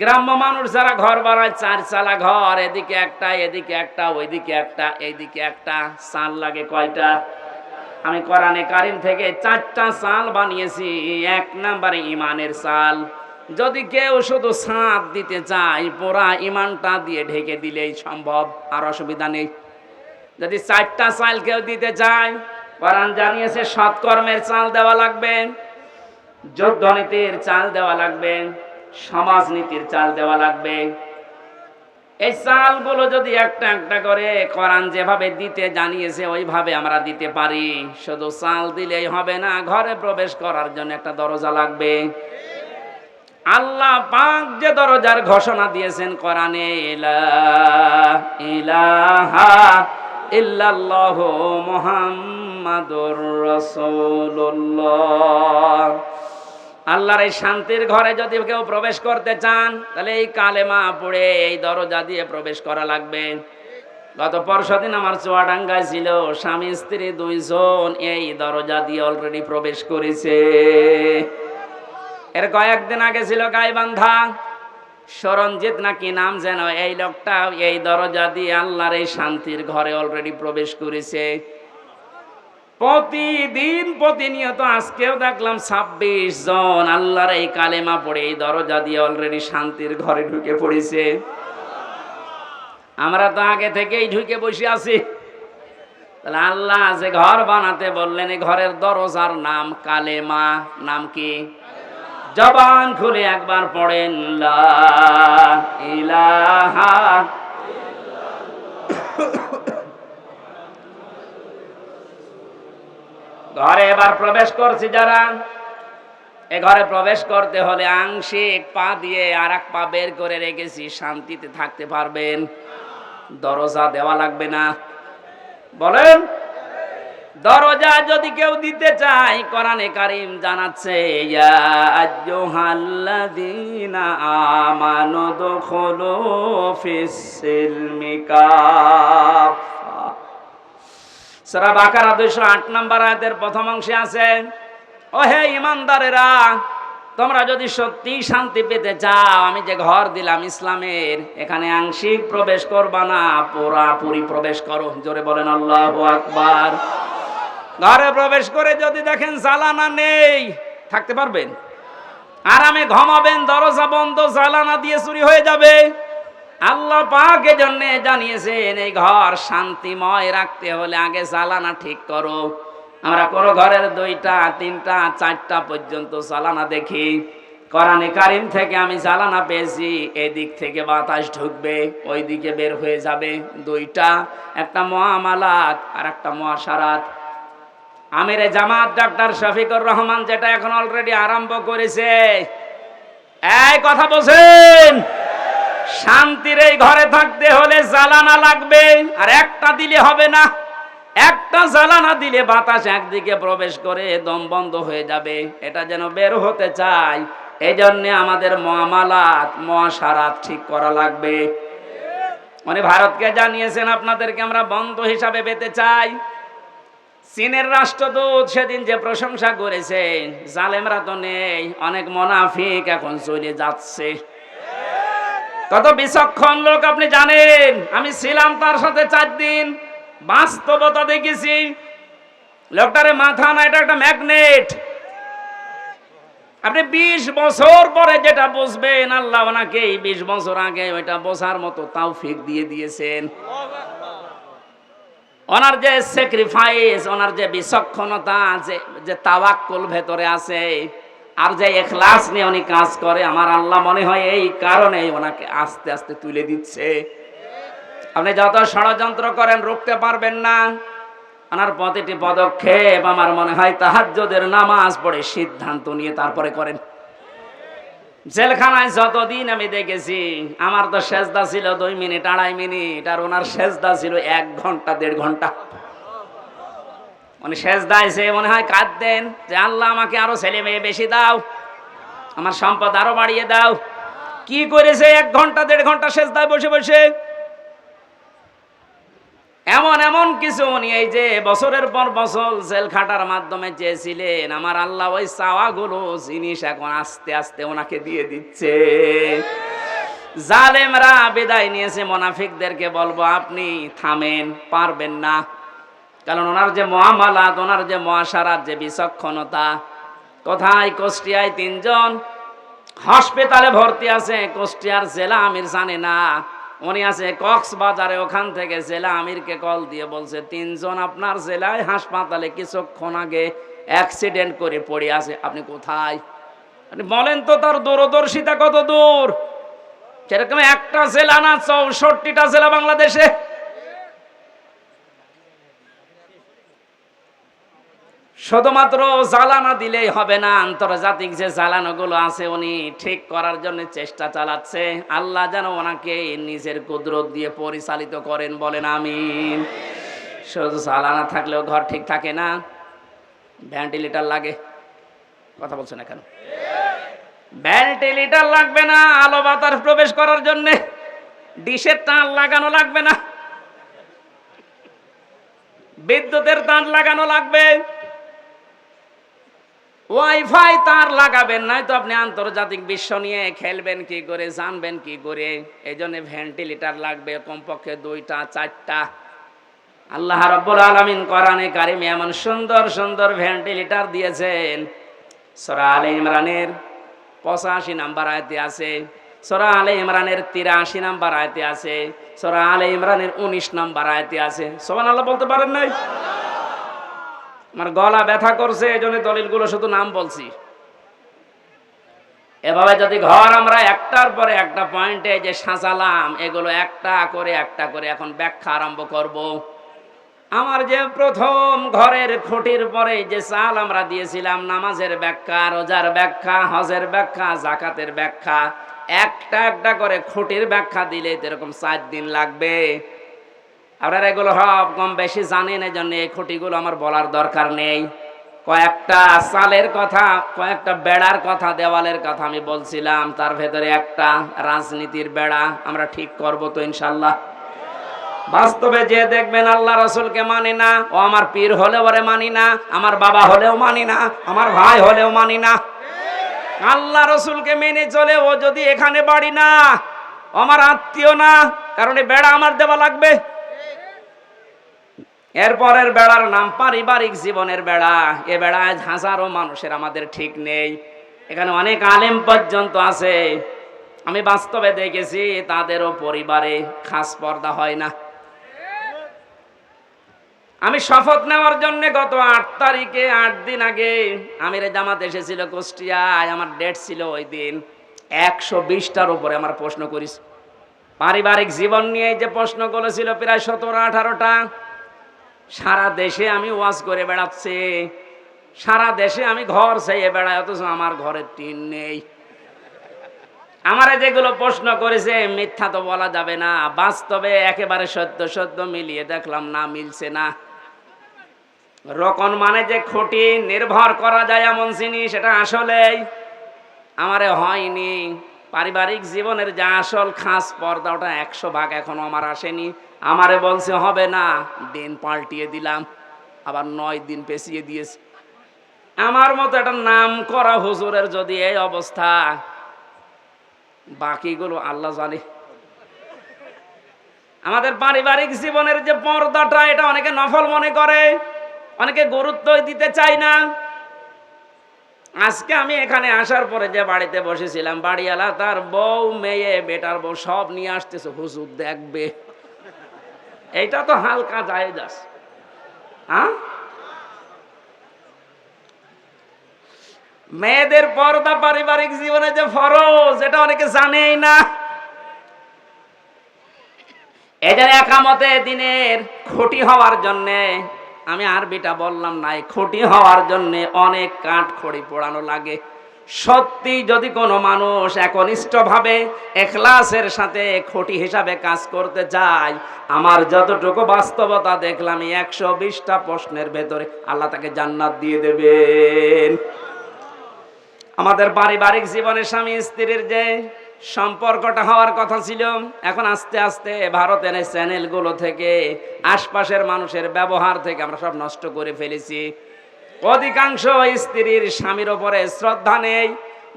গ্রাম্য মানুষ যারা ঘর বানায়, 4 চালা ঘর, এদিকে একটা, এদিকে একটা, ওইদিকে একটা, এইদিকে একটা, চাল লাগে কয়টা? আমি কোরআনে কারিম থেকে 4টা চাল বানিয়েছি। 1 নম্বরে ইমানের চাল। যদি কেউ শুধু ছাদ দিতে চায়, পুরা ইমানটা দিয়ে ঢেকে দিলেই সম্ভব, আর অসুবিধা নেই। যদি 4টা চাল কেউ দিতে চায়, কোরআন জানিয়েছে সৎকর্মের চাল দেওয়া লাগবে, যুদ্ধনীতির চাল দেওয়া লাগবে, সমাজনীতির চাল দেওয়া লাগবে। এই চালগুলো যদি একটা একটা করে কোরআন যেভাবে দিতে জানিয়েছে ওইভাবে আমরা দিতে পারি। শুধু চাল দিলেই হবে না, ঘরে প্রবেশ করার জন্য একটা দরজা লাগবে। আল্লাহ পাক যে দরজার ঘোষণা দিয়েছেন কোরআনে, লা ইলাহা ইল্লাল্লাহু মুহাম্মাদুর রাসূলুল্লাহ। আল্লাহর এই শান্তির ঘরে যদি কেউ প্রবেশ করতে চান, তাহলে এই কালেমা পড়ে এই দরজা দিয়ে প্রবেশ করা লাগবে। গত পরশুদিন আমার চুয়াডাঙ্গায় ছিল, স্বামী স্ত্রী 2 জন এই দরজা দিয়ে অলরেডি প্রবেশ করেছে। এর কয়েকদিন আগে ছিল গাইবান্ধা, সরঞ্জিত নাকি নাম যেন, এই লোকটা এই দরজা দিয়ে আল্লাহর এই শান্তির ঘরে অলরেডি প্রবেশ করেছে। প্রতিদিন প্রতিনিয়ত আজকেও দেখলাম 26 জন আল্লাহর এই কালেমা পড়ে এই দরজা দিয়ে অলরেডি শান্তির ঘরে ঢুকে পড়েছে। আমরা তো আগে থেকেই ঢুকে বসে আছি। তাহলে আল্লাহ যে ঘর বানাতে বললেন, এই ঘরের দরজার নাম কালেমা। নাম কি? জবান খুলে একবার পড়েন, লা ইলাহা। ঘরে এবার প্রবেশ করছি যারা, এ ঘরে প্রবেশ করতে হলে আংশিক পা দিয়ে আর এক পা বের করে রেখেছি, শান্তিতে থাকতে পারবেন। দরজা দেওয়া লাগবে না, বলেন। দরজা যদি কেউ দিতে চায়, কোরআনে কারীম জানাচ্ছে, ইয়া আইয়ুহাল্লাযীনা আমানু দুখুলু ফিস-সিলমি কাফা। সূরা বাকারা 208 নম্বর আয়াতের প্রথম অংশে আছে, ও হে ঈমানদারেরা, তোমরা যদি সত্যি শান্তি পেতে চাও, আমি যে ঘর দিলাম ইসলামের, এখানে আংশিক প্রবেশ করবা না, পুরাপুরি প্রবেশ করো। জোরে বলেন আল্লাহু আকবার। ঘরে প্রবেশ করে যদি দেখেন জ্বালানা নেই, থাকতে পারবেন? আরামে ঘুমাবেন, দরজা বন্ধ, জ্বালানা দিয়ে চুরি হয়ে যাবে। আল্লাহ পাক এজন্য জানিয়েছেন এই ঘর শান্তিময় রাখতে হলে আগে জ্বালানা ঠিক করো। আমরা কোনো ঘরের 2টা 3টা 4টা পর্যন্ত জ্বালানা দেখি। কোরআনে কারিম থেকে আমি জ্বালানা পেয়েছি, এদিক থেকে বাতাস ঢুকবে, ওই দিকে বের হয়ে যাবে। 2টা, একটা মুআমালাত আর একটা মুআশারাত। আমিরে জামাত ডাক্তার শফিকুর রহমান যেটা এখন অলরেডি আরম্ভ করেছে, এই কথা বলছেন, শান্তির এই ঘরে থাকতে হলে জ্বালানা লাগবে, আর একটা দিলে হবে না। একটা জ্বালানা দিলে বাতাস একদিকে প্রবেশ করে দম বন্ধ হয়ে যাবে, এটা যেন বের হতে চায়। এই জন্য আমাদের মুআমালাত মুআশারাত ঠিক করা লাগবে। মানে ভারতকে জানিয়েছেন আপনাদেরকে আমরা বন্ধু হিসাবে পেতে চাই। চীনের রাষ্ট্রদূত সেদিন যে প্রশংসা করেছে, জালেমরা তো নেই, অনেক মুনাফিক এখন চলে যাচ্ছে। কত বিচক্ষণ লোক আপনি জানেন। আমি ছিলাম তার সাথে 4 দিন, বাস্তবতা দেখেছি। লোকটারে মাথা না, এটা একটা ম্যাগনেট। আপনি 20 বছর পরে যেটা বুঝবেন, আল্লাহ ওনাকে 20 বছর আগে ওইটা বোঝার মতো তৌফিক দিয়ে দিয়েছেন। ওনার যে স্যাক্রিফাইস, ওনার যে বিচক্ষণতা, যে তাওয়াক্কুল ভেতরে আছে, আর যে ইখলাস নিয়ে উনি কাজ করে, আমার আল্লাহ মনে হয় এই কারণে ওনাকে আস্তে আস্তে তুলে দিচ্ছে। আপনি যত ষড়যন্ত্র করেন রুখতে পারবেন না। ওনার প্রতিটি পদক্ষেপ আমার মনে হয় তাহাজ্জুদের নামাজ পড়ে সিদ্ধান্ত নিয়ে তারপরে করেন। জেলখানায় যতদিন আমি দেখেছি, আমার তো সেজদা ছিল 2 মিনিট 2.5 মিনিট, আর ওনার সেজদা ছিল 1 ঘন্টা 1.5 ঘন্টা। উনি সেজদায় সে মনে হয় কাঁদতেন যে আল্লাহ আমাকে আরো ছেলে মেয়ে বেশি দাও, আমার সম্পদ আরো বাড়িয়ে দাও। কি করেছে 1 ঘন্টা 1.5 ঘন্টা সেজদায় বসে বসে। এমন কিছু উনি এই যে বছরের পর বছর জেল খাটার মাধ্যমে চেয়েছিলেন, আমার আল্লাহ ওই চাওয়াগুলো জিনিস এখন আস্তে আস্তে ওনাকে দিয়ে দিচ্ছে। জালেমরা বিদায় নিয়েছে, মুনাফিকদেরকে বলবো আপনি থামেন, পারবেন না। কারণ ওনার যে মুআমালাত, ওনার যে মুআশারাত, যে বিচক্ষণতা। কোথায়? কুষ্টিয়ায় 3 জন হাসপাতালে ভর্তি আছে, কুষ্টিয়ার জেলা আমির জানে না। উনি আছে কক্সবাজারে, ওখান থেকে জেলা আমিরকে কল দিয়ে বলছে 3 জন আপনার জেলায় হাসপাতালে কিছুক্ষণ আগে অ্যাক্সিডেন্ট করে পড়ে আছে, আপনি কোথায়? আপনি বলেন তো তার দূরদর্শিতা কত দূর। সেরকম একটা জেলা না, 64টা জেলা বাংলাদেশে। শুধুমাত্র জ্বালানা দিলেই হবে না, আন্তর্জাতিক যে জ্বালানোগুলো আছে উনি ঠিক করার জন্য চেষ্টা চালাচ্ছে। আল্লাহ যেন ওনাকে নিজের কুদরত দিয়ে পরিচালিত করেন, বলেন আমিন। শুধু জ্বালানা থাকলেও ঘর ঠিক থাকে না, ভেন্টিলেটর লাগে। কথা বলছেন না কেন? ভেন্টিলেটর লাগবে না আলো বাতাস প্রবেশ করার জন্য, ডিশের তার লাগানো লাগবে না, বিদ্যুতের তার লাগানো লাগবে, ওয়াইফাই তার লাগাবেন, নাই তো আপনি আন্তর্জাতিক বিশ্ব নিয়ে খেলবেন কি করে, জানবেন কি করে। এই জন্য ভেন্টিলেটর লাগবে কমপক্ষে 2টা 4টা। আল্লাহ রাব্বুল আলামিন কোরআনে কারিমে এমন সুন্দর সুন্দর ভেন্টিলেটর দিয়েছেন। সূরা আলে ইমরানের 85 নম্বর আয়াতে আছে, সূরা আলে ইমরানের 83 নম্বর আয়াতে আছে, সূরা আলে ইমরানের 19 নম্বর আয়াতে আছে। সুবহানাল্লাহ বলতে পারেন নাই? আমার গলা ব্যথা করছে, এই জন্য দলিলগুলো শুধু নাম বলছি। এভাবে যদি ঘর আমরা একটার পরে একটা পয়েন্টে যে সাজালাম, এগুলো একটা করে এখন ব্যাখ্যা আরম্ভ করব। আমার যে প্রথম ঘরের খুঁটির পরে যে চাল আমরা দিয়েছিলাম, নামাজের ব্যাখ্যা, রোজার ব্যাখ্যা, হজের ব্যাখ্যা, যাকাতের ব্যাখ্যা, একটা করে খুঁটির ব্যাখ্যা দিলে এরকম 4 দিন লাগবে। আপনারা এগুলো সব কম বেশি জানেন, এই জন্য এই খুঁটিগুলো আমার বলার দরকার নেই। কয়েকটা চালের কথা, কয়েকটা বেড়ার কথা, দেওয়ালের কথা আমি বলছিলাম, তার ভেতরে একটা রাজনীতির বেড়া আমরা ঠিক করব তো ইনশাল্লাহ। বাস্তবে যে দেখবেন আল্লাহ রাসূলকে মানি না, ও আমার পীর হলেও ওরে মানি না, আমার বাবা হলেও মানি না, আমার ভাই হলেও মানি না। আল্লাহ রসুলকে মেনে চলে ও যদি এখানে বাড়ি না, আমার আত্মীয় না, কারণ এই বেড়া আমার দেওয়া লাগবে। এরপরের বেড়ার নাম পারিবারিক জীবনের বেড়া। এ বেড়ায় হাজারো মানুষের আমাদের ঠিক নেই। এখানে অনেক আলেম পর্যন্ত আছে, আমি বাস্তবে দেখেছি তাদেরও পরিবারে খাস পর্দা হয় না। আমি শপথ নেওয়ার জন্য গত 8 তারিখে 8 দিন আগে আমির জামাত এসেছিল কুষ্টিয়ায়, আমার ডেট ছিল ওই দিন। 120টার উপরে আমার প্রশ্ন করিস পারিবারিক জীবন নিয়ে, যে প্রশ্ন করেছিল প্রায় 17-18টা। সারা দেশে আমি ওয়াজ করে বেড়াচ্ছি, সারা দেশে আমি ঘর চাইয়ে বেড়াই, অথচ আমার ঘরে টিন নেই। আমারে যেগুলো প্রশ্ন করেছে মিথ্যা তো বলা যাবে না, বাস্তবে একেবারে সত্য সত্য মিলিয়ে দেখলাম না, মিলছে না। রকন মানে যে খুঁটি নির্ভর করা যায় এমন জিনিস, সেটা আসলেই আমারে হয়নি। পারিবারিক জীবনের যে আসল খাস পর্দা, ওটা 100 ভাগ এখনো আমার আসেনি। আমারে বলছে হবে না, দিন পাল্টিয়ে দিলাম, আবার 9 দিন পেছিয়ে দিয়েছে। আমার মতো একটা নাম করা হুজুরের যদি এই অবস্থা, বাকিগুলো আল্লাহ জানে। আমাদের পারিবারিক জীবনের যে পর্দাটা, এটা অনেকে নফল মনে করে, অনেকে গুরুত্বই দিতে চায় না। আজকে আমি এখানে আসার পরে যে বাড়িতে বসেছিলাম, বাড়িওয়ালা তার বউ, মেয়ে, বেটার বউ সব নিয়ে আসতেছে, হুজুর দেখবে। এইটা তো হালকা জায়েজ আছে। হ্যাঁ, মেয়েদের পর্দা পারিবারিক জীবনে যে ফরজ, এটা অনেকে জানেই না। এদের একামতে দিনের খুঁটি হওয়ার জন্যে, আমি আরবিটা বললাম না, খুঁটি হওয়ার জন্যে অনেক কাঠ খড়ি পোড়ানো লাগে। সত্যি যদি কোনো মানুষ একনিষ্ঠভাবে এখলাসের সাথে খুঁটি হিসাবে কাজ করতে চায়, আমার যতটুকু বাস্তবতা দেখলাম, 120টা প্রশ্নের ভেতরে আল্লাহ তাকে জান্নাত দিয়ে দেবেন। আমাদের পারিবারিক জীবনে স্বামী স্ত্রীর যে সম্পর্কটা হওয়ার কথা ছিল, এখন আস্তে আস্তে ভারতের এই চ্যানেলগুলো থেকে, আশপাশের মানুষের ব্যবহার থেকে আমরা সব নষ্ট করে ফেলেছি। অধিকাংশ স্ত্রীর স্বামীর ওপরে শ্রদ্ধা নেই,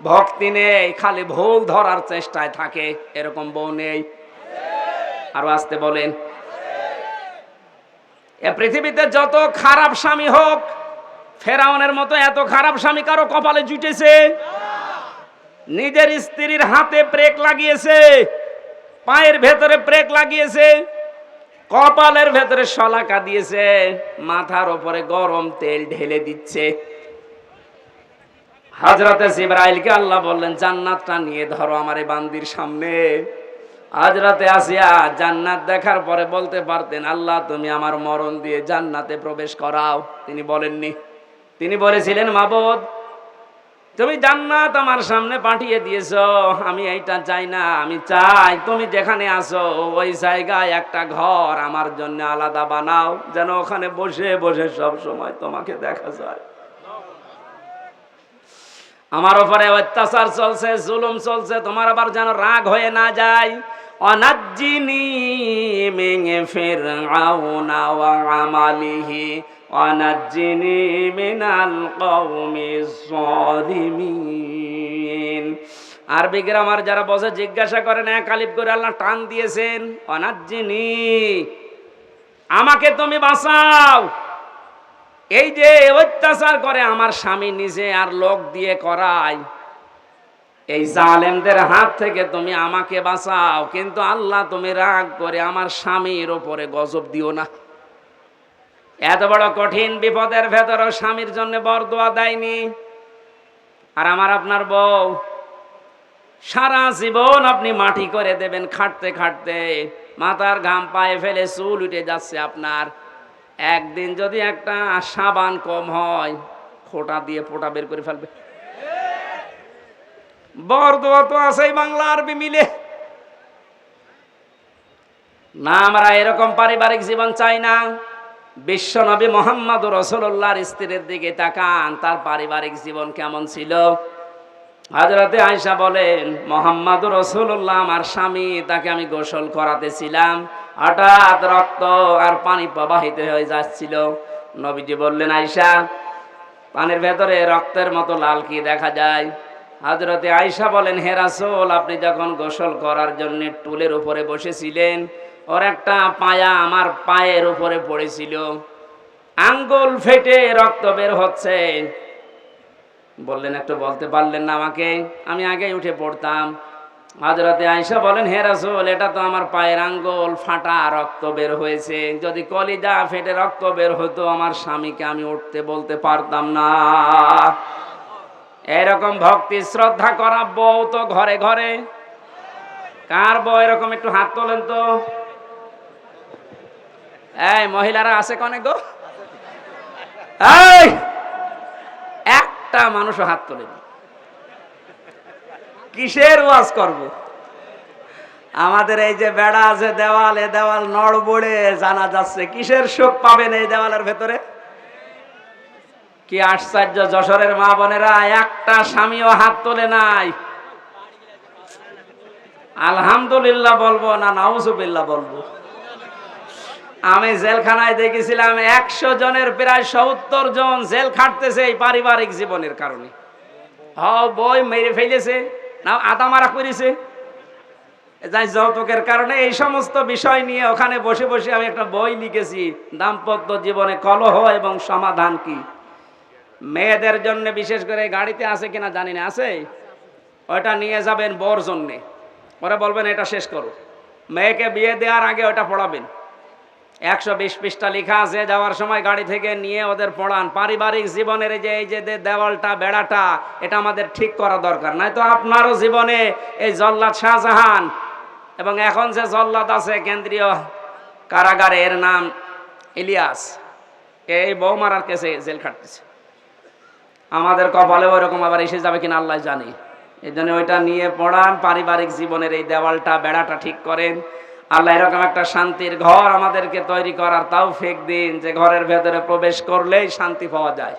ভক্তি নেই, খালি ভুল ধরার চেষ্টায় থাকে। এরকম বউ নেই? আরো আসতে বলেন। এ পৃথিবীতে যত খারাপ স্বামী হোক, ফেরাউনের মতো এত খারাপ স্বামী কারো কপালে জুটেছে? নিজের স্ত্রীর হাতে ব্রেক লাগিয়েছে, পায়ের ভেতরে ব্রেক লাগিয়েছে, কপালের ভেতরে শলাকা দিয়েছে, মাথার উপরে গরম তেল ঢেলে দিচ্ছে। হযরতে জিবরাইলকে আল্লাহ বললেন, জান্নাতটা নিয়ে ধরো আমার এই বান্দির সামনে। হযরতে আসিয়া জান্নাত দেখার পরে বলতে পারতেন, আল্লাহ তুমি আমার মরণ দিয়ে জান্নাতে প্রবেশ করাও। তিনি বলেননি। তিনি বলেছিলেন, মাবুদ তুমি জান্নাত আমার সামনে পাঠিয়ে দিয়েছো, আমি এইটা চাই না, আমি চাই তুমি যেখানে আছো ওই জায়গায় একটা ঘর আমার জন্য আলাদা বানাও, যেন ওখানে বসে বসে সব সময় তোমাকে দেখা যায়। আমার উপরে অত্যাচার চলছে, জুলুম চলছে, তোমার আবার যেন রাগ হয়ে না যায়। অনাজ্জিনি মিন ফিরআউনা ওয়া আমালিহি ওয়ানাজ্জিনি মিনাল কওমিজ যালিমিন। আরবি গ্রামার যারা বসে জিজ্ঞাসা করেন, এক আলিফ করে আল্লাহ টান দিয়েছেন। অনাজ্জিনি, আমাকে তুমি বাঁচাও। এই যে অত্যাচার করে আমার স্বামী নিজে আর লোক দিয়ে করায়, এই জালেমদের হাত থেকে তুমি আমাকে বাঁচাও। কিন্তু আল্লাহ তুমি রাগ করে আমার স্বামীর ওপরে গজব দিও না। এত বড় কঠিন বিপদের ভেতরও স্বামীর জন্য বরদোয়া দেয়নি। আর আমার আপনার বউ, সারা জীবন আপনি মাটি করে দেবেন খাটতে খাটতে, মাথার ঘাম পায়ে ফেলে চুল উঠে যাচ্ছে আপনার। একদিন যদি একটা সাবান কম হয়, খোঁটা দিয়ে ফোঁটা বের করে ফেলবে। বরদোয়া তো আছেই বাংলা আরবি মিলে। না, আমরা এরকম পারিবারিক জীবন চাই না। বিশ্ব নবী মুহাম্মদুর রাসূলুল্লাহর স্ত্রীর দিকে তাকান, তার পারিবারিক জীবন কেমন ছিল। হযরতে আয়েশা বলেন, মুহাম্মদুর রাসূলুল্লাহ আমার স্বামী, তাকে আমি গোসল করাতেছিলাম, হঠাৎ রক্ত আর পানি প্রবাহিত হয়ে যাচ্ছিল। নবীজি বললেন, আয়েশা পানির ভেতরে রক্তের মতো লাল কি দেখা যায়? হযরতে আয়েশা বলেন, হে রাসূল, আপনি যখন গোসল করার জন্য টুলের উপরে বসেছিলেন, ওর একটা পায়া আমার পায়ের উপরে পড়েছিল, আঙ্গুল ফেটে রক্ত বের হচ্ছে। বললেন, একটু বলতে পারলেন না আমাকে? আমি আগেই উঠে পড়তাম। হযরতে আয়েশা বলেন, হে রাসূল, এটা তো আমার পায়ের আঙ্গুল ফাটা, রক্ত বের হয়েছে। যদি কলিজা ফেটে রক্ত বের হতো, আমার স্বামীকে আমি উঠতে বলতে পারতাম না। এরকম ভক্তি শ্রদ্ধা করা বউ তো ঘরে ঘরে। কার বউ এরকম? একটু হাত তোলেন তো। এই মহিলারা আছে কনে গো? এই একটা মানুষও হাত তোলেনি। কিসের ওয়াজ করব? আমাদের এই যে বেড়া আছে দেওয়াল, এ দেওয়াল নড়বড়ে জানা যাচ্ছে। কিসের সুখ পাবেন এই দেওয়ালের ভেতরে? কি আশ্চর্য! যশোরের মা বোনেরা একটা স্বামীও হাত তোলে নাই। আলহামদুলিল্লাহ বলবো না নাউজুবিল্লাহ বলবো? আমি জেলখানায় দেখেছিলাম 100 জনের প্রায় 70 জন জেল খাটতেছে এই পারিবারিক জীবনের কারণে। বই মেরে ফেলেছে, না আদা মারা করেছে, যাই যৌতুকের কারণে। এই সমস্ত বিষয় নিয়ে ওখানে বসে বসে আমি একটা বই লিখেছি, দাম্পত্য জীবনে কলহ এবং সমাধান কি। মেয়েদের জন্য বিশেষ করে, গাড়িতে আছে কিনা জানি না, আছে, ওটা নিয়ে যাবেন বর জন্যে। ওরা বলবেন এটা শেষ করো। মেয়েকে বিয়ে দেওয়ার আগে ওটা পড়াবেন। 120 পৃষ্ঠা লেখা আছে। যাওয়ার সময় গাড়ি থেকে নিয়ে ওদের পড়ান। পারিবারিক জীবনের এই যে দেওয়ালটা, বেড়াটা, এটা আমাদের ঠিক করা দরকার। নয়তো আপনারও জীবনে এই জল্লাদ শাহজাহান এবং এখন যে জল্লাদ আছে কেন্দ্রীয় কারাগারে, এর নাম ইলিয়াস, এই বউ মারার কেসে জেল খাটতেছে। আমাদের কপালে ওইরকম আবার এসে যাবে কিনা আল্লাহ জানে। এই জন্য ওইটা নিয়ে পড়ান, পারিবারিক জীবনের এই দেওয়ালটা, বেড়াটা ঠিক করেন। আল্লাহ এরকম একটা শান্তির ঘর আমাদেরকে তৈরি করার তৌফিক দিন, যে ঘরের ভেতরে প্রবেশ করলেই শান্তি পাওয়া যায়।